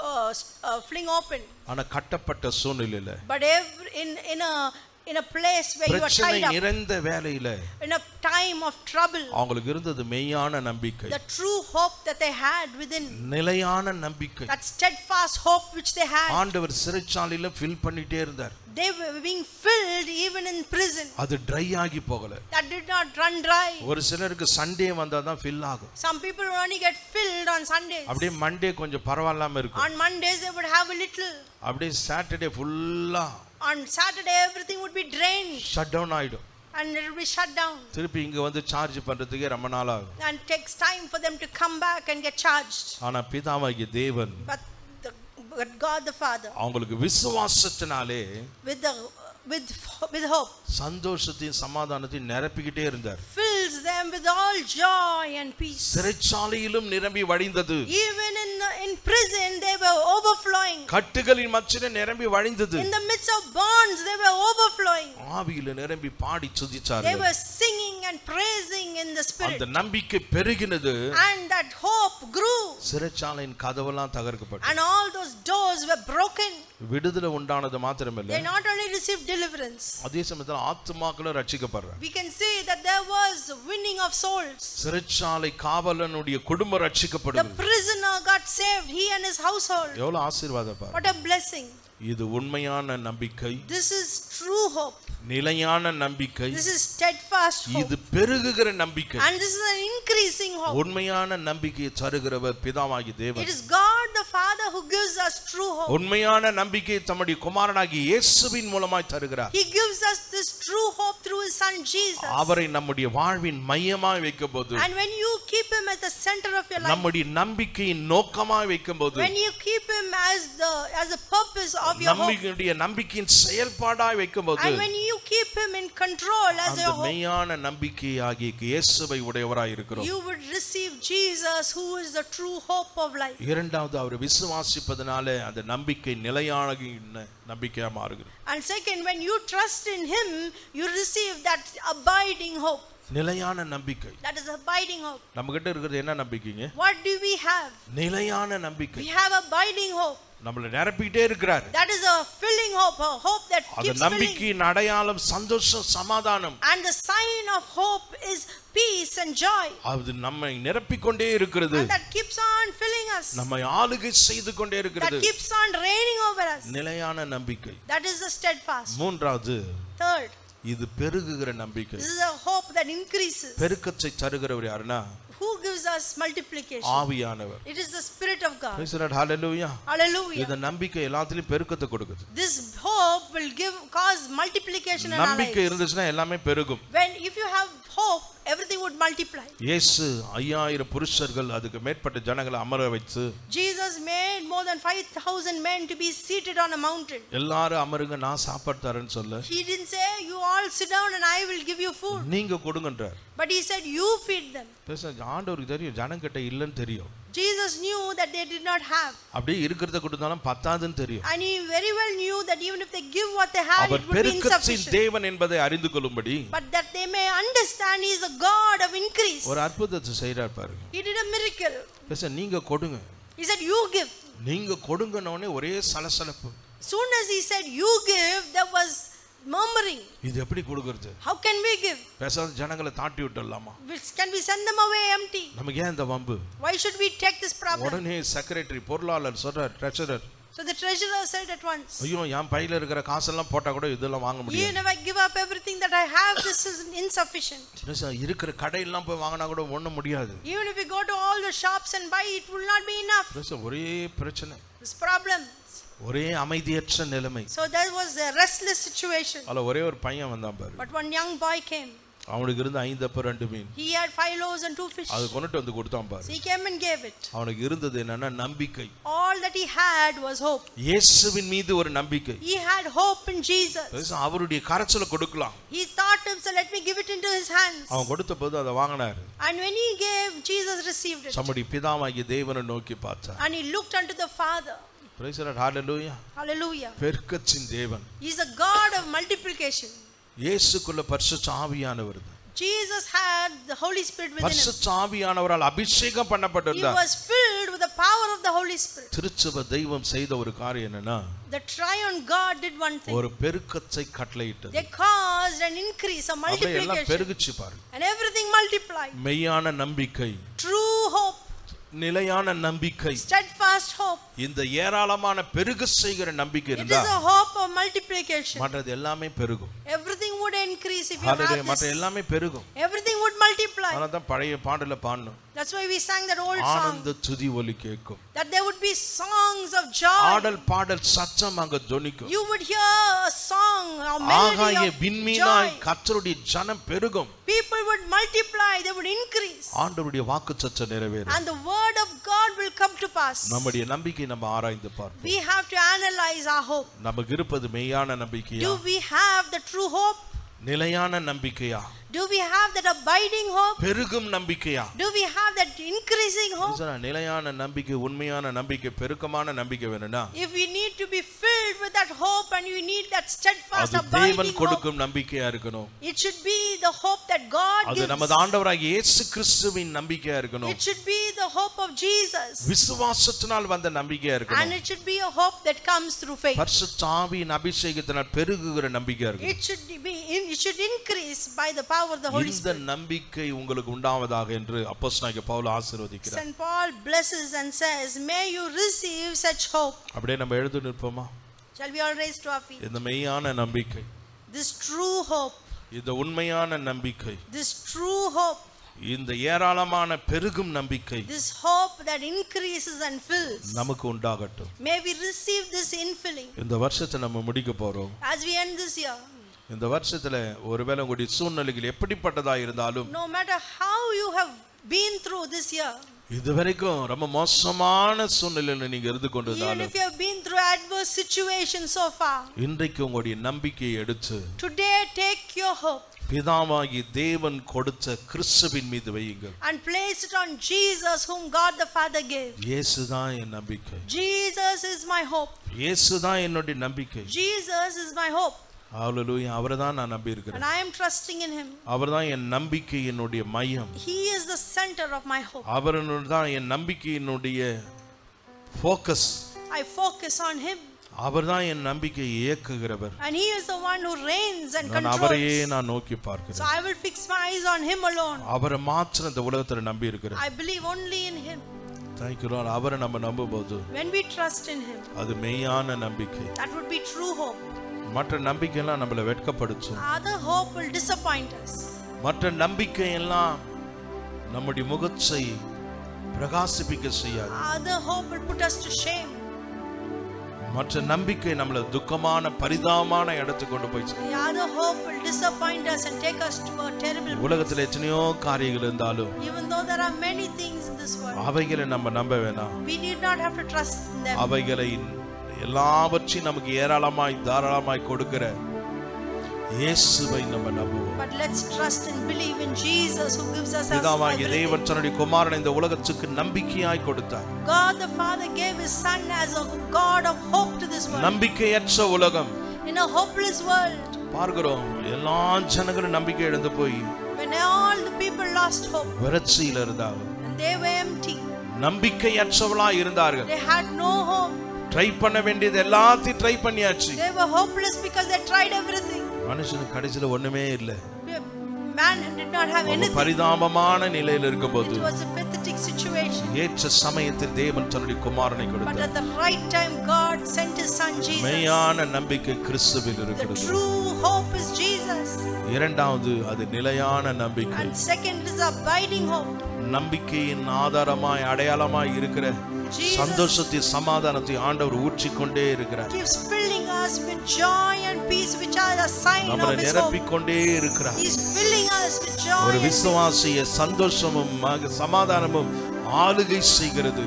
fling open. ஆனா கட்டப்பட்ட சூழ்நிலையில, But in a place where you are tied up, நிறைந்த வேளையில, in a time of trouble, அவங்களுக்கு இருந்தது மெய்யான நம்பிக்கை. the true hope that they had within, நிலையான நம்பிக்கை. that steadfast hope which they had, ஆண்டவர் சிறைச்சாலையில ஃபில் பண்ணிட்டே இருந்தார். they were being filled even in prison. அது ட்ரை ஆகி போகல. That did not run dry. ஒரு சிலருக்கு சண்டே வந்தா தான் ஃபில் ஆகும். Some people only get filled on Sundays. அப்படியே மண்டே கொஞ்சம் பரவாயில்லாம இருக்கும். On Mondays they would have a little. அப்படியே சாட்டர்டே ஃபுல்லா, On Saturday everything would be drained. Shut down ஆயிடும். And it will be shut down. திருப்பி இங்க வந்து சார்ஜ் பண்றதுக்கே ரொம்ப நாள் ஆகும். And it takes time for them to come back and get charged. ஆனா பிதாவாகிய தேவன், But God the Father, அவங்களுக்கு விசுவாசத்தினாலே with hope, சந்தோஷத்தையும் சமாதானத்தையும் நிரப்பிக்கிட்டே இருந்தார். fills them with all joy and peace. சிறைச்சாலையிலும் நிரம்பி வழிந்தது. Even in prison they were overflowing. கட்டுகளின் மத்தியில நிரம்பி வழிந்தது. In the midst of bonds they were overflowing. ஆவியில நிரம்பி பாடி They துதிச்சார்கள். were singing and praising in the spirit. அந்த நம்பிக்கை பெருகினது. And that hope grew. சிறைச்சாலையின் கதவெல்லாம் தகர்க்கப்பட்டது. And all those doors were broken. விடுதலை உண்டானது மாத்திரமல்ல, They not only received deliverance, அதே சமயத்துல ஆத்துமாக்களும் ரட்சிக்கப்படுறாங்க. we can see that there was winning of souls. சிறைச்சாலை காவலனுடைய குடும்பம் The ரட்சிக்கப்படுது. prisoner got saved, he and his household. எவ்வளவு ஆசீர்வாதம் பாரு. What a blessing. இது உண்மையான நம்பிக்கை. This is true hope. நிலையான நம்பிக்கை. This is steadfast hope. இது பெருகுகிற நம்பிக்கை. And this is an increasing hope. உண்மையான நம்பிக்கையை தருகிறவர் பிதாவாகிய தேவன். It is God the Father who gives us true hope. உண்மையான நம்பிக்கையை தம்முடைய குமாரனாகிய இயேசுவின் மூலமாய் தருகிறார். He gives us this true hope through his son Jesus. அவரை நம்முடைய வாழ்வின் மையமாய் வைக்கும்போது, And when you keep him at the center of your life, நம்முடைய நம்பிக்கையின் நோக்கமாய் வைக்கும்போது, when you keep him as a purpose of your hope, நம்பிக்கையின் செயல்பாடாய் வைக்கும்போது, and when you keep him in control as அந்த your hope. மெய்யான நம்பிக்கையாகிய இயேசுவை உடையவராய் இருக்கிறோம். You would receive Jesus, who is the true hope of life. இரண்டாவது அவர் விசுவாசிப்பதனாலே அந்த நம்பிக்கை நிலையான நம்பிக்கையா மாறுகிறது. And second, when you trust in him, you receive that abiding hope. நிலையான நம்பிக்கை. That is abiding hope. நம்மகிட்ட இருக்கிறது என்ன நம்பிக்கைங்க? What do we have? நிலையான நம்பிக்கை. We have abiding hope. நம்மள நிரப்பிட்டே இருக்கிறார். That is a filling hope, a hope that keeps filling. அந்த நம்பிக்கையின் அடையாளம் சந்தோஷம் சமாதானம். And the sign of hope is peace and joy. அது நம்மை நிரப்பிக்கொண்டே இருக்கிறது. And that keeps on filling us. நம்மை ஆளுகை செய்து கொண்டே இருக்கிறது. That keeps on reigning over us. நிலையான நம்பிக்கை. That is the steadfast. மூன்றாவது, Third, இது பெருகுகிற நம்பிக்கை. this is a hope that increases. பெருக்கத்தை தருகிறவர் யாருன்னா? Who gives us multiplication? ஆவியானவர். It is the Spirit of God. Praise the Lord. Hallelujah. Hallelujah. இந்த நம்பிக்கை எல்லாத்திலும் பெருக்கத்தை கொடுக்குது. This hope will cause multiplication in our நம்பிக்கை lives. இருந்துச்சுன்னா எல்லாமே பெருகும். If you have hope, everything would multiply. இயேசு 5000 புருஷர்கள் அதுக்கு மேற்பட்ட ஜனங்களை அமர வச்சு Jesus made more than 5,000 men to be seated on a mountain. எல்லாரும் அமருங்க நான் சாப்பாடு தரேன்னு சொல்ல. He didn't say you all sit down and I will give you food. நீங்க கொடுங்கன்றார். But he said you feed them. ஆண்டவருக்கு தெரியும் ஜனங்கிட்ட இல்லன்னு தெரியும். Jesus knew that they did not have. அப்படியே இருக்கிறத கொடுத்தாலும் பத்தாதுன்னு தெரியும். And he very well knew that even if they give what they had, it would be insufficient. தேவன் என்பதை அறிந்து கொள்ளும்படி. But that they may understand he is a God of increase. ஒரு அற்புதத்தை செய்றார் பாருங்க. He did a miracle. நீங்க கொடுங்க. He said you give. நீங்க கொடுங்கனோனே ஒரே சலசலப்பு. Soon as he said you give, there was murmuring. இது எப்படி கொடுக்கிறது? How can we give? பேசாத ஜனங்களை தாட்டி விட்டுறலாமா? Can we send them away empty? நமக்கு ஏன் இந்த வம்பு? Why should we take this problem? உடனே செக்ரட்டரி பொருளாளர் சொல்றார், treasurer. So the treasurer said at once, ஐயோ என் பையில இருக்கிற காசெல்லாம் போட்டா கூட இதெல்லாம் வாங்க முடியாது. even if I give up everything that I have, this is insufficient. இருக்கிற கடையெல்லாம் போய் வாங்கினா கூட ஒண்ணும் முடியாது. Even if we go to all the shops and buy, it will not be enough. ஒரே பிரச்சனை. This problem. ஒரே அமைதியற்ற நிலைமை. So there was a restless situation. அல்ல ஒரே ஒரு பையன் வந்தான் பாரு. But one young boy came. அவனுக்கு இருந்த 5 அப்பம் 2 மீன். He had 5 loaves and 2 fish. அது கொண்டு வந்து கொடுத்தான் பாரு. So he came and gave it. அவனுக்கு இருந்தது என்னன்னா நம்பிக்கை. All that he had was hope. இயேசுவின் மீது ஒரு நம்பிக்கை. He had hope in Jesus. அவருடைய கரத்துல கொடுக்கலாம். He thought himself, let me give it into his hands. அவன் கொடுத்தபோது அதை வாங்கினார். And when he gave, Jesus received it. நம்முடைய பிதாவாகிய தேவனை நோக்கி பார்த்தார். And he looked unto the Father. Praise the Lord. Hallelujah. Hallelujah. பெருக்கத்தின் தேவன். He is a God of multiplication. இயேசுக்குள்ள பரிசுத்த ஆவியானவர். Jesus had the Holy Spirit within him. பரிசுத்த ஆவியானவரால் அபிஷேகம் பண்ணப்பட்டிருந்தார். He was filled with the power of the Holy Spirit. திருச்சபை தெய்வம் செய்த ஒரு காரியம் என்னன்னா, The triune God did one thing. ஒரு பெருக்கத்தை கட்டளையிட்டது. They caused an increase, a multiplication. எல்லாம் பெருகிச்சு பாருங்க. And everything multiplied. மெய்யான நம்பிக்கை. True hope. நிலையான நம்பிக்கை. Steadfast hope. இந்த ஏராளமான பெருக செய்கிற நம்பிக்கை இருந்தா, It is a hope of multiplication. மற்றது எல்லாமே பெருகும். Everything would increase if you have this. மற்ற எல்லாமே பெருகும். Everything would multiply. அதனால தான் பழைய பாடல பாடணும். That's why we sang that old song. ஆனந்த துதி ஒலி கேட்கும். That there would be songs of joy. ஆடல் பாடல் சத்தம் அங்க ஜொனிக்கும். You would hear a song, a melody of விண்மீனாய் joy. கர்த்தருடைய ஜனம் பெருகும். People would multiply, they would increase. ஆண்டவருடைய வாக்குத்தத்தம் நிறைவேறும். And the word of God will come to pass. நம்முடைய நம்பிக்கை நம்ம ஆராய்ந்து பார்ப்போம். We have to analyze our hope. நமக்கு இருப்பது மெய்யான நம்பிக்கையா? Do we have the true hope? நிலையான நம்பிக்கையா? Do we have that abiding hope? பெருகும் நம்பிக்கையா? Do we have that increasing hope? நிலையான நம்பிக்கை, உண்மையான நம்பிக்கை, பெருக்கமான நம்பிக்கை வேணும்னா, If we need to be filled with that hope and we need that steadfast அது தேவன் abiding கொடுக்கும் hope, நம்பிக்கையா இருக்கணும். it should be the hope that God அது gives. நமது ஆண்டவராகிய இயேசு கிறிஸ்துவின் நம்பிக்கையா இருக்கணும். It should be the hope of Jesus. விசுவாசத்தினால் வந்த நம்பிக்கையா And இருக்கணும். it should be a hope that comes through faith. பரிசுத்த ஆவியின் அபிஷேகத்தினால் பெருகுகிற நம்பிக்கையா இருக்கணும். It should increase by the power of the Holy இந்த Spirit. நம்பிக்கை உங்களுக்கு உண்டாவதாக என்று அப்போஸ்தலனாகிய பவுல் ஆசீர்வதிக்கிறார். Saint Paul blesses and says, may you receive such hope. அப்படியே நம்ம எழுந்து நிற்போமா? Shall we all raise to our feet? இந்த மெய்யான நம்பிக்கை, This true hope, இந்த உண்மையான நம்பிக்கை, this true hope, இந்த ஏராளமான பெருகும் நம்பிக்கை this hope that increases and fills, நமக்கு உண்டாகட்டும். may we receive this infilling இந்த வருஷத்தை நம்ம முடிக்க போறோம். as we end this year. இந்த வருஷத்துல ஒருவேளை உங்களுடைய சூழ்நிலைகள் எப்படிப்பட்டதா இருந்தாலும், No matter how you have been through this year, இதுவரைக்கும் ரொம்ப மோசமான சூழ்நிலையில நீங்க இருந்து Even கொண்டிருந்தாலும் if you have been through adverse situations so far, இன்றைக்கு உங்களுடைய நம்பிக்கையை எடுத்து today take your hope பிதாவாகி தேவன் கொடுத்த கிறிஸ்துவின் மீது வையுங்கள். and place it on Jesus whom God the Father gave. இயேசுதான் என் நம்பிக்கை. Jesus is my hope. இயேசுதான் என்னுடைய நம்பிக்கை. Jesus is my hope. ஹalleluya. அவர்தான் நான் நம்பி இருக்கிறேன். And I am trusting in him. அவர்தான் என் நம்பிக்கையினுடைய மையம். He is the center of my hope. அவர்தான் என் நம்பிக்கையினுடைய focus. I focus on him. அவர்தான் என் நம்பிக்கையை இயக்குகிறவர். And he is the one who reigns and நான் அவரையே controls. நான் நோக்கி பார்க்கிறேன். So I will fix my eyes on him alone. அவரை மாத்திரம் இந்த உலகத்துல நம்பி இருக்கிறேன். I believe only in him. Thank you Lord. அவரை நம்ம நம்பும்போது When we trust in him, அது மெய்யான நம்பிக்கை. that would be true hope. மற்ற நம்பிக்கையெல்லாம் நம்மளை வெட்கப்படுத்தும். Other hope will disappoint us. மற்ற நம்பிக்கையெல்லாம் நம்முடைய முகத்தை பிரகாசிப்பிக்க செய்யாது. Other hope will put us to shame. மற்ற நம்பிக்கை நம்மளை துக்கமான பரிதாபமான இடத்துக்கு கொண்டு போய் The other hope will disappoint us and take us to a terrible place. உலகத்துல எத்தனையோ காரியங்கள் இருந்தாலும் Even though there are many things in this world, அவைகளை நம்ம நம்ப வேணாம். we need not have to trust in them. அவைகளை எல்லாவற்றையும் நமக்கு ஏராளமாய் தாராளமாய் கொடுக்கிற இயேசுவை நம்ம நம்புவோம். But let's trust and believe in Jesus who gives us பிதாவாகிய everything. தேவன் தன்னுடைய குமாரனை இந்த உலகத்துக்கு நம்பிக்கையாய் கொடுத்தார். God the Father gave his son as a God of hope to this world. நம்பிக்கையற்ற உலகம். In a hopeless world, பார்க்கிறோம் எல்லா ஜனங்களும் நம்பிக்கை இழந்து போய் when all the people lost hope வறட்சியில இருந்தாங்க. and they were empty, நம்பிக்கையற்றவளா இருந்தார்கள். they had no hope. Try பண்ண வேண்டியது எல்லாத்தையும் ட்ரை பண்ணியாச்சு. They were hopeless because they tried everything. மனுஷனுக்கு கடைசில ஒண்ணுமே இல்ல. Man did not have anything. பரிதாபமான நிலையில இருக்கும்போது It was a pathetic situation. ஏற்ற சமயத்தில் தேவன் தன்னுடைய குமாரனை But கொடுத்தார். at the right time, God sent his son Jesus. மெய்யான நம்பிக்கை கிறிஸ்துவில் The இருக்கிறது. true hope is Jesus. இரண்டாவது அது நிலையான நம்பிக்கை. And second is abiding hope. நம்பிக்கையின் ஆதாரமாய் அடையாளமாய் இருக்கிற Jesus சந்தோஷத்தை சமாதானத்தை ஆண்டவர் ஊற்றிக்கொண்டே இருக்கிறார். keeps filling us with joy and peace, which are the sign நம்மை of his hope. நிரப்பிக்கொண்டே இருக்கிறார். He is filling us with joy ஒரு and விசுவாசிய சந்தோஷமும் சமாதானமும் ஆளுகை செய்கிறது.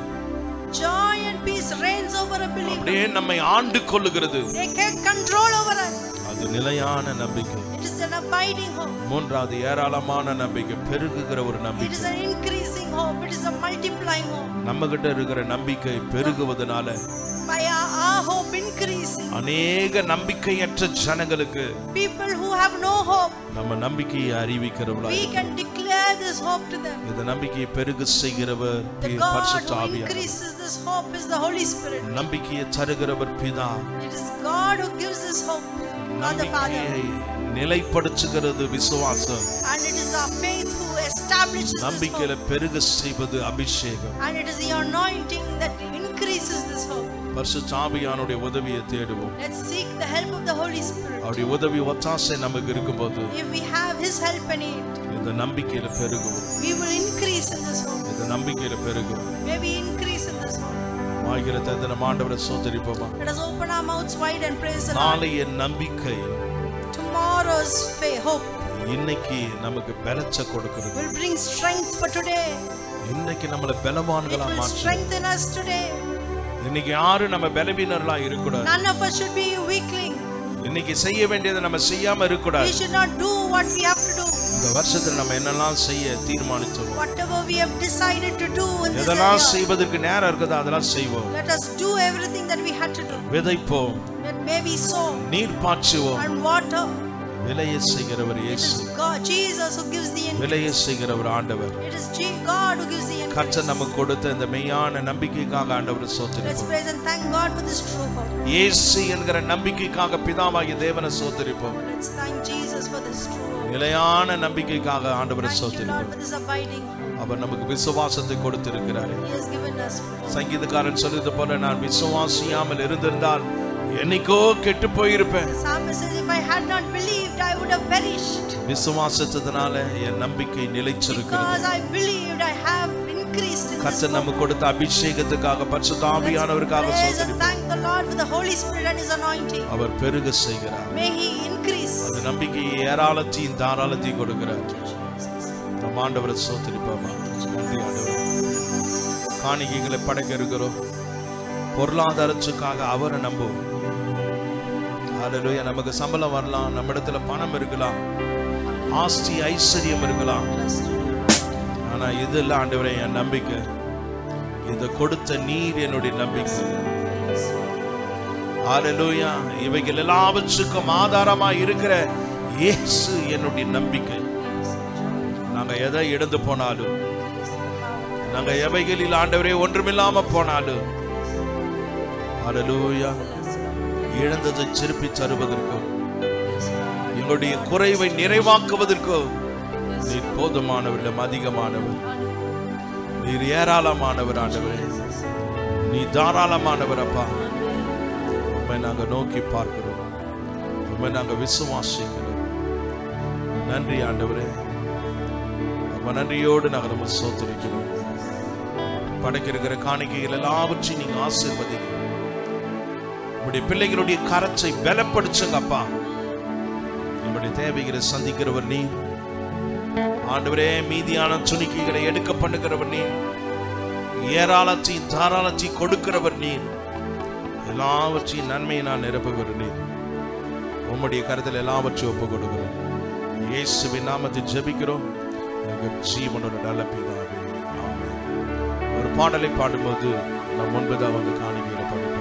joy and peace reigns over a believer. அப்படியே நம்மை ஆண்டு கொள்ளுகிறது. They take control over us. அது நிலையான நம்பிக்கை. It is an abiding hope. மூன்றாவது ஏராளமான நம்பிக்கை, பெருகுகிற ஒரு It நம்பிக்கை. is an increasing hope. It is a multiplying hope. நம்ம கிட்ட இருக்கிற நம்பிக்கை பெருகுவதனால By our hope increasing, அநேக நம்பிக்கையற்ற ஜனங்களுக்கு people who have no hope, நம்ம நம்பிக்கையை அறிவிக்கிறவர்களா we can declare this hope to them. இந்த நம்பிக்கையை பெருக செய்கிறவர் The God பரிசுத்த who ஆவியானவர். increases this hope is the Holy Spirit. நம்பிக்கையை தருகிறவர் பிதா. It is God who gives this hope, God the Father. நம்பிக்கையை நிலைப்படுத்துகிறது விசுவாசம். And it is our faith who establishes this நம்பிக்கையில hope. பெருக செய்வது அபிஷேகம். And it is the anointing that increases this hope. பரிசுத்த ஆவியானுடைய உதவியை தேடுவோம். Let's seek the help of the Holy Spirit. அவருடைய உதவி ஒத்தாசை நமக்கு இருக்கும்போது If we have his help in it, இந்த நம்பிக்கையில பெருகுவோம். we will increase in this hope. இந்த நம்பிக்கையில பெருகுவோம். May we increase in this hope. வாய்களை திறந்து நம்ம ஆண்டவரை ஸ்தோத்திரிப்போமா. Let us open our mouths wide and praise the Lord. நாளைய நம்பிக்கை Tomorrow's hope இன்னைக்கு நமக்கு பலச்ச கொடுக்கிறது. will bring strength for today. இன்னைக்கு நம்மள பலவான்களா It will மாற்றும். strengthen us today. இன்னைக்கு யாரும் நம்ம பலவீனர்களா இருக்க கூடாது. None of us should be weakling. இன்னைக்கு செய்ய வேண்டியதை நம்ம செய்யாம இருக்க We கூடாது. should not do what we have to do. இந்த வருஷத்துல நம்ம என்னெல்லாம் செய்ய தீர்மானிச்சோம், Whatever we have decided to do in this எதெல்லாம் year, செய்வதற்கு நேரம் இருக்குதோ அதெல்லாம் செய்வோம். let us do everything that we had to do. விதைப்போம், Let may we sow நீர் பாய்ச்சுவோம். and water. விலையை செய்கிறவர் It இயேசு. is God, Jesus who gives the increase. விலையை செய்கிறவர் ஆண்டவர். It is God who gives the increase. கர்த்தர் நமக்கு கொடுத்த இந்த மெய்யான நம்பிக்கைக்காக ஆண்டவரை Let's ஸ்தோத்திரிப்போம். praise and thank God for this true hope. இயேசு என்கிற நம்பிக்கைக்காக பிதாவாகிய தேவனை ஸ்தோத்திரிப்போம். Let's thank Jesus for this true hope. நிலையான நம்பிக்கைக்காக ஆண்டவரை Thank you, Lord, ஸ்தோத்திரிப்போம். for this abiding hope. அவர் நமக்கு விசுவாசத்தை கொடுத்திருக்கிறார். He has given us hope. சங்கீதக்காரன் சொல்றது போல நான் விசுவாசியாமல் இருந்திருந்தால் என்னைக்கோ கெட்டு போயிருப்பேன். The psalmist says, if I had not believed, I would have perished. விசுவாசத்தினால என் நம்பிக்கை நிலைச்சிருக்கிறது. Because I believed, I have increased in this கர்த்தர் hope. நமக்கு கொடுத்த அபிஷேகத்துக்காக பரிசுத்த ஆவியானவருக்காக Let's praise and ஸ்தோத்திரிப்போம். thank the Lord for the Holy Spirit and His anointing. அவர் பெருக செய்கிறார். May He increase. அந்த நம்பிக்கையை ஏராளத்தையும் தாராளத்தையும் கொடுக்கிறார். Thank you, Jesus. நம்ம ஆண்டவரை ஸ்தோத்திரிப்போமா. நன்றி ஆண்டவரே. காணிக்கைகளை படைக்க இருக்கிறோம். பொருளாதாரத்துக்காக அவரை நம்புவோம். ஹல்லேலூயா. நமக்கு சம்பளம் வரலாம், நம்ம இடத்துல பணம் இருக்கலாம், ஆஸ்தி ஐஸ்வர்யம் இருக்கலாம். ஆனா இதெல்லாம் ஆண்டவரே என் நம்பிக்கை, இதை கொடுத்த நீர் என்னுடைய நம்பிக்கை. ஹல்லேலூயா. இவைகள் எல்லாவற்றுக்கும் ஆதாரமா இருக்கிற இயேசு என்னுடைய நம்பிக்கை. நாங்க எதை இழந்து போனாலும், நாங்க எவைகளில் ஆண்டவரே ஒன்றுமில்லாம போனாலும், ஹல்லேலூயா, இழந்ததை திருப்பி தருவதற்கும் எங்களுடைய குறைவை நிறைவாக்குவதற்கும் நீர் போதுமானவர், அதிகமானவர், நீர் ஏராளமானவர். ஆண்டவரே நீ தாராளமானவர். அப்பா உம்மை நாங்க நோக்கி பார்க்கிறோம், உம்மை நாங்க விசுவாசிக்கிறோம். நன்றி ஆண்டவரே. அப்ப நன்றியோடு நாங்கள் நம்ம சோதரிக்கிறோம். படைக்க இருக்கிற காணிக்கைகள் எல்லாவற்றையும் நீங்க ஆசீர்வதிங்க. உங்களுடைய பிள்ளைகளுடைய கரத்தை பலப்படுத்துங்க அப்பா. நம்முடைய தேவைகளை சந்திக்கிறவர் நீர் ஆண்டவரே. மீதியான துணிக்கைகளை எடுக்க பண்ணுகிறவர் நீர், ஏராளத்தையும் தாராளத்தையும் கொடுக்கிறவர் நீர், எல்லாவற்றையும் நன்மையை நான் நிரப்புகிறவர் நீர். உம்முடைய கருத்தில் எல்லாவற்றையும் ஒப்பு கொடுக்கிறோம். இயேசுவின் நாமத்தில் ஜெபிக்கிறோம் எங்கள் ஜீவனோட நல்ல பிதாவே, ஆமென். ஒரு பாடலை பாடும்போது நாம் முன்பதாக வந்து காணிக்கையில படிப்போம்.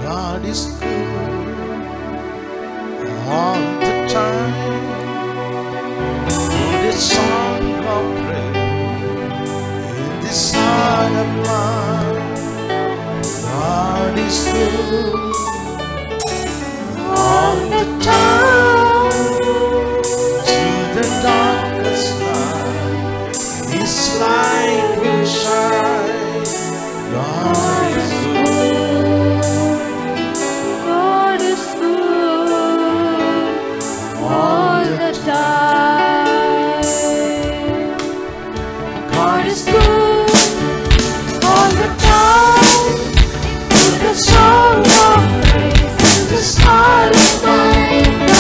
God is good all the time. In this song of praise, in this heart of mine, God is good all the time. Through the darkest night, His light will shine. God is good. God is good all the time. God is good all the time. To the song of praise, to the heart of mine.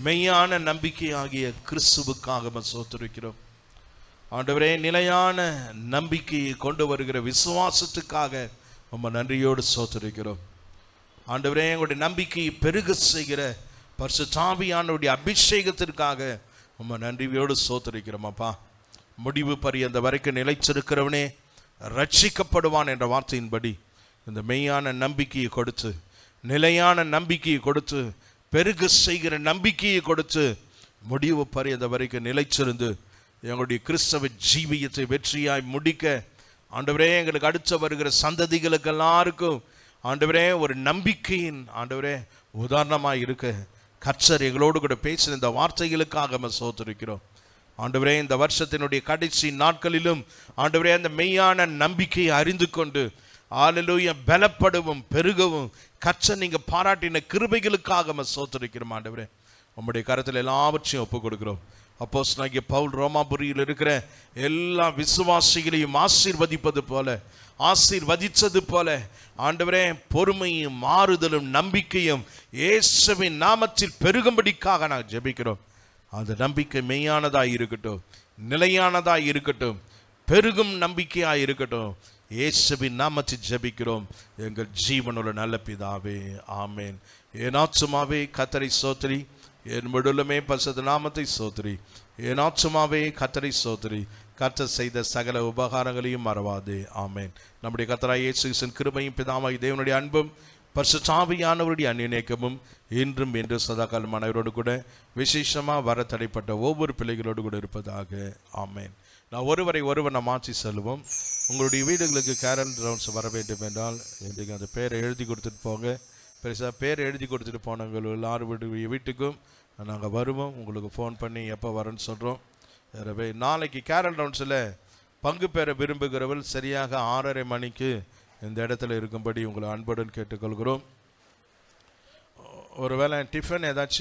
மெய்யான நம்பிக்கையாகிய கிறிஸ்துவுக்காக சோத்திருக்கிறோம். ஆண்டவரே, நிலையான நம்பிக்கையை கொண்டு வருகிற விசுவாசத்துக்காக நம்ம நன்றியோடு சோத்திருக்கிறோம். ஆண்டவரே, எங்களுடைய நம்பிக்கையை பெருக செய்கிற பரிசுத்த ஆவியானவருடைய அபிஷேகத்திற்காக நம்ம நன்றியோடு சோத்திருக்கிறோம். அப்பா, முடிவு பரியந்த வரைக்கும் நிலைச்சிருக்கிறவனே ரட்சிக்கப்படுவான் என்ற வார்த்தையின்படி இந்த மெய்யான நம்பிக்கையை கொடுத்து, நிலையான நம்பிக்கையை கொடுத்து, பெருக செய்கிற நம்பிக்கையை கொடுத்து, முடிவு பரியந்த வரைக்கும் நிலைச்சிருந்து எங்களுடைய கிறிஸ்தவ ஜீவியத்தை வெற்றியாய் முடிக்க ஆண்டவரே, எங்களுக்கு அடுத்து வருகிற சந்ததிகளுக்கு எல்லாருக்கும் ஆண்டவரே ஒரு நம்பிக்கையின் ஆண்டவரே உதாரணமாக இருக்க கர்த்தர் எங்களோடு கூட பேசின இந்த வார்த்தைகளுக்காக நம்ம சோத்திருக்கிறோம். ஆண்டவரே, இந்த வருஷத்தினுடைய கடைசி நாட்களிலும் ஆண்டவரே அந்த மெய்யான நம்பிக்கையை அறிந்து கொண்டு ஹல்லேலூயா பலப்படவும் பெருகவும் கர்த்தர் நீங்க பாராட்டின கிருபைகளுக்காக நம்ம சோத்திருக்கிறோம். ஆண்டவரே, உம்முடைய கரத்தில் எல்லாவற்றையும் ஒப்புக் கொடுக்கிறோம். அப்போஸ்தலனாகிய பவுல் ரோமாபுரியில் இருக்கிற எல்லா விசுவாசிகளையும் ஆசீர்வதித்தது போல ஆண்டவரே பொறுமையும் மாறுதலும் நம்பிக்கையும் இயேசுவின் நாமத்தில் பெருகும்படிக்காக நாங்கள் ஜெபிக்கிறோம். அந்த நம்பிக்கை மெய்யானதாக இருக்கட்டும், நிலையானதாக இருக்கட்டும், பெருகும் நம்பிக்கையாக இருக்கட்டும். இயேசுவின் நாமத்தில் ஜெபிக்கிறோம் எங்கள் ஜீவனுள்ள நல்ல பிதாவே, ஆமேன். என் ஆத்துமாவே கர்த்தரை ஸ்தோத்திரி, என் முழுமே பரிசுத்த நாமத்தை ஸ்தோத்திரி. என் ஆத்துமாவே கர்த்தரை ஸ்தோத்திரி, கர்த்தர் செய்த சகல உபகாரங்களையும் மறவாதே, ஆமேன். நம்முடைய கர்த்தராகிய இயேசு கிறிஸ்துவின் கிருபையும் பிதாவாகிய தேவனுடைய அன்பும் பரிசுத்த ஆவியானவருடைய அந்நியக்கமும் இன்றும் என்று சதாகாலம் அனைவரோடு கூட விசேஷமாக வர தடைப்பட்ட ஒவ்வொரு பிள்ளைகளோடு கூட இருப்பதாக, ஆமேன். நான் ஒருவர் நாம் மாற்றி செல்வோம். உங்களுடைய வீடுகளுக்கு கேரல் ரவுண்ட்ஸ் வர வேண்டும் என்றால் இன்றைக்கு அந்த பேரை எழுதி கொடுத்துட்டு போங்க. பெருசாக பேர் எழுதி கொடுத்துட்டு போனவங்க எல்லாரும் வீட்டுக்கும் நாங்கள் வருவோம். உங்களுக்கு ஃபோன் பண்ணி எப்போ வரேன்னு சொல்கிறோம். எனவே நாளைக்கு கேரல் ரவுண்ட்ஸில் பங்கு பெற விரும்புகிறவர்கள் சரியாக 6:30 மணிக்கு இந்த இடத்துல இருக்கும்படி உங்களை அன்புடன் கேட்டுக்கொள்கிறோம். ஒருவேளை டிஃபன் ஏதாச்சும்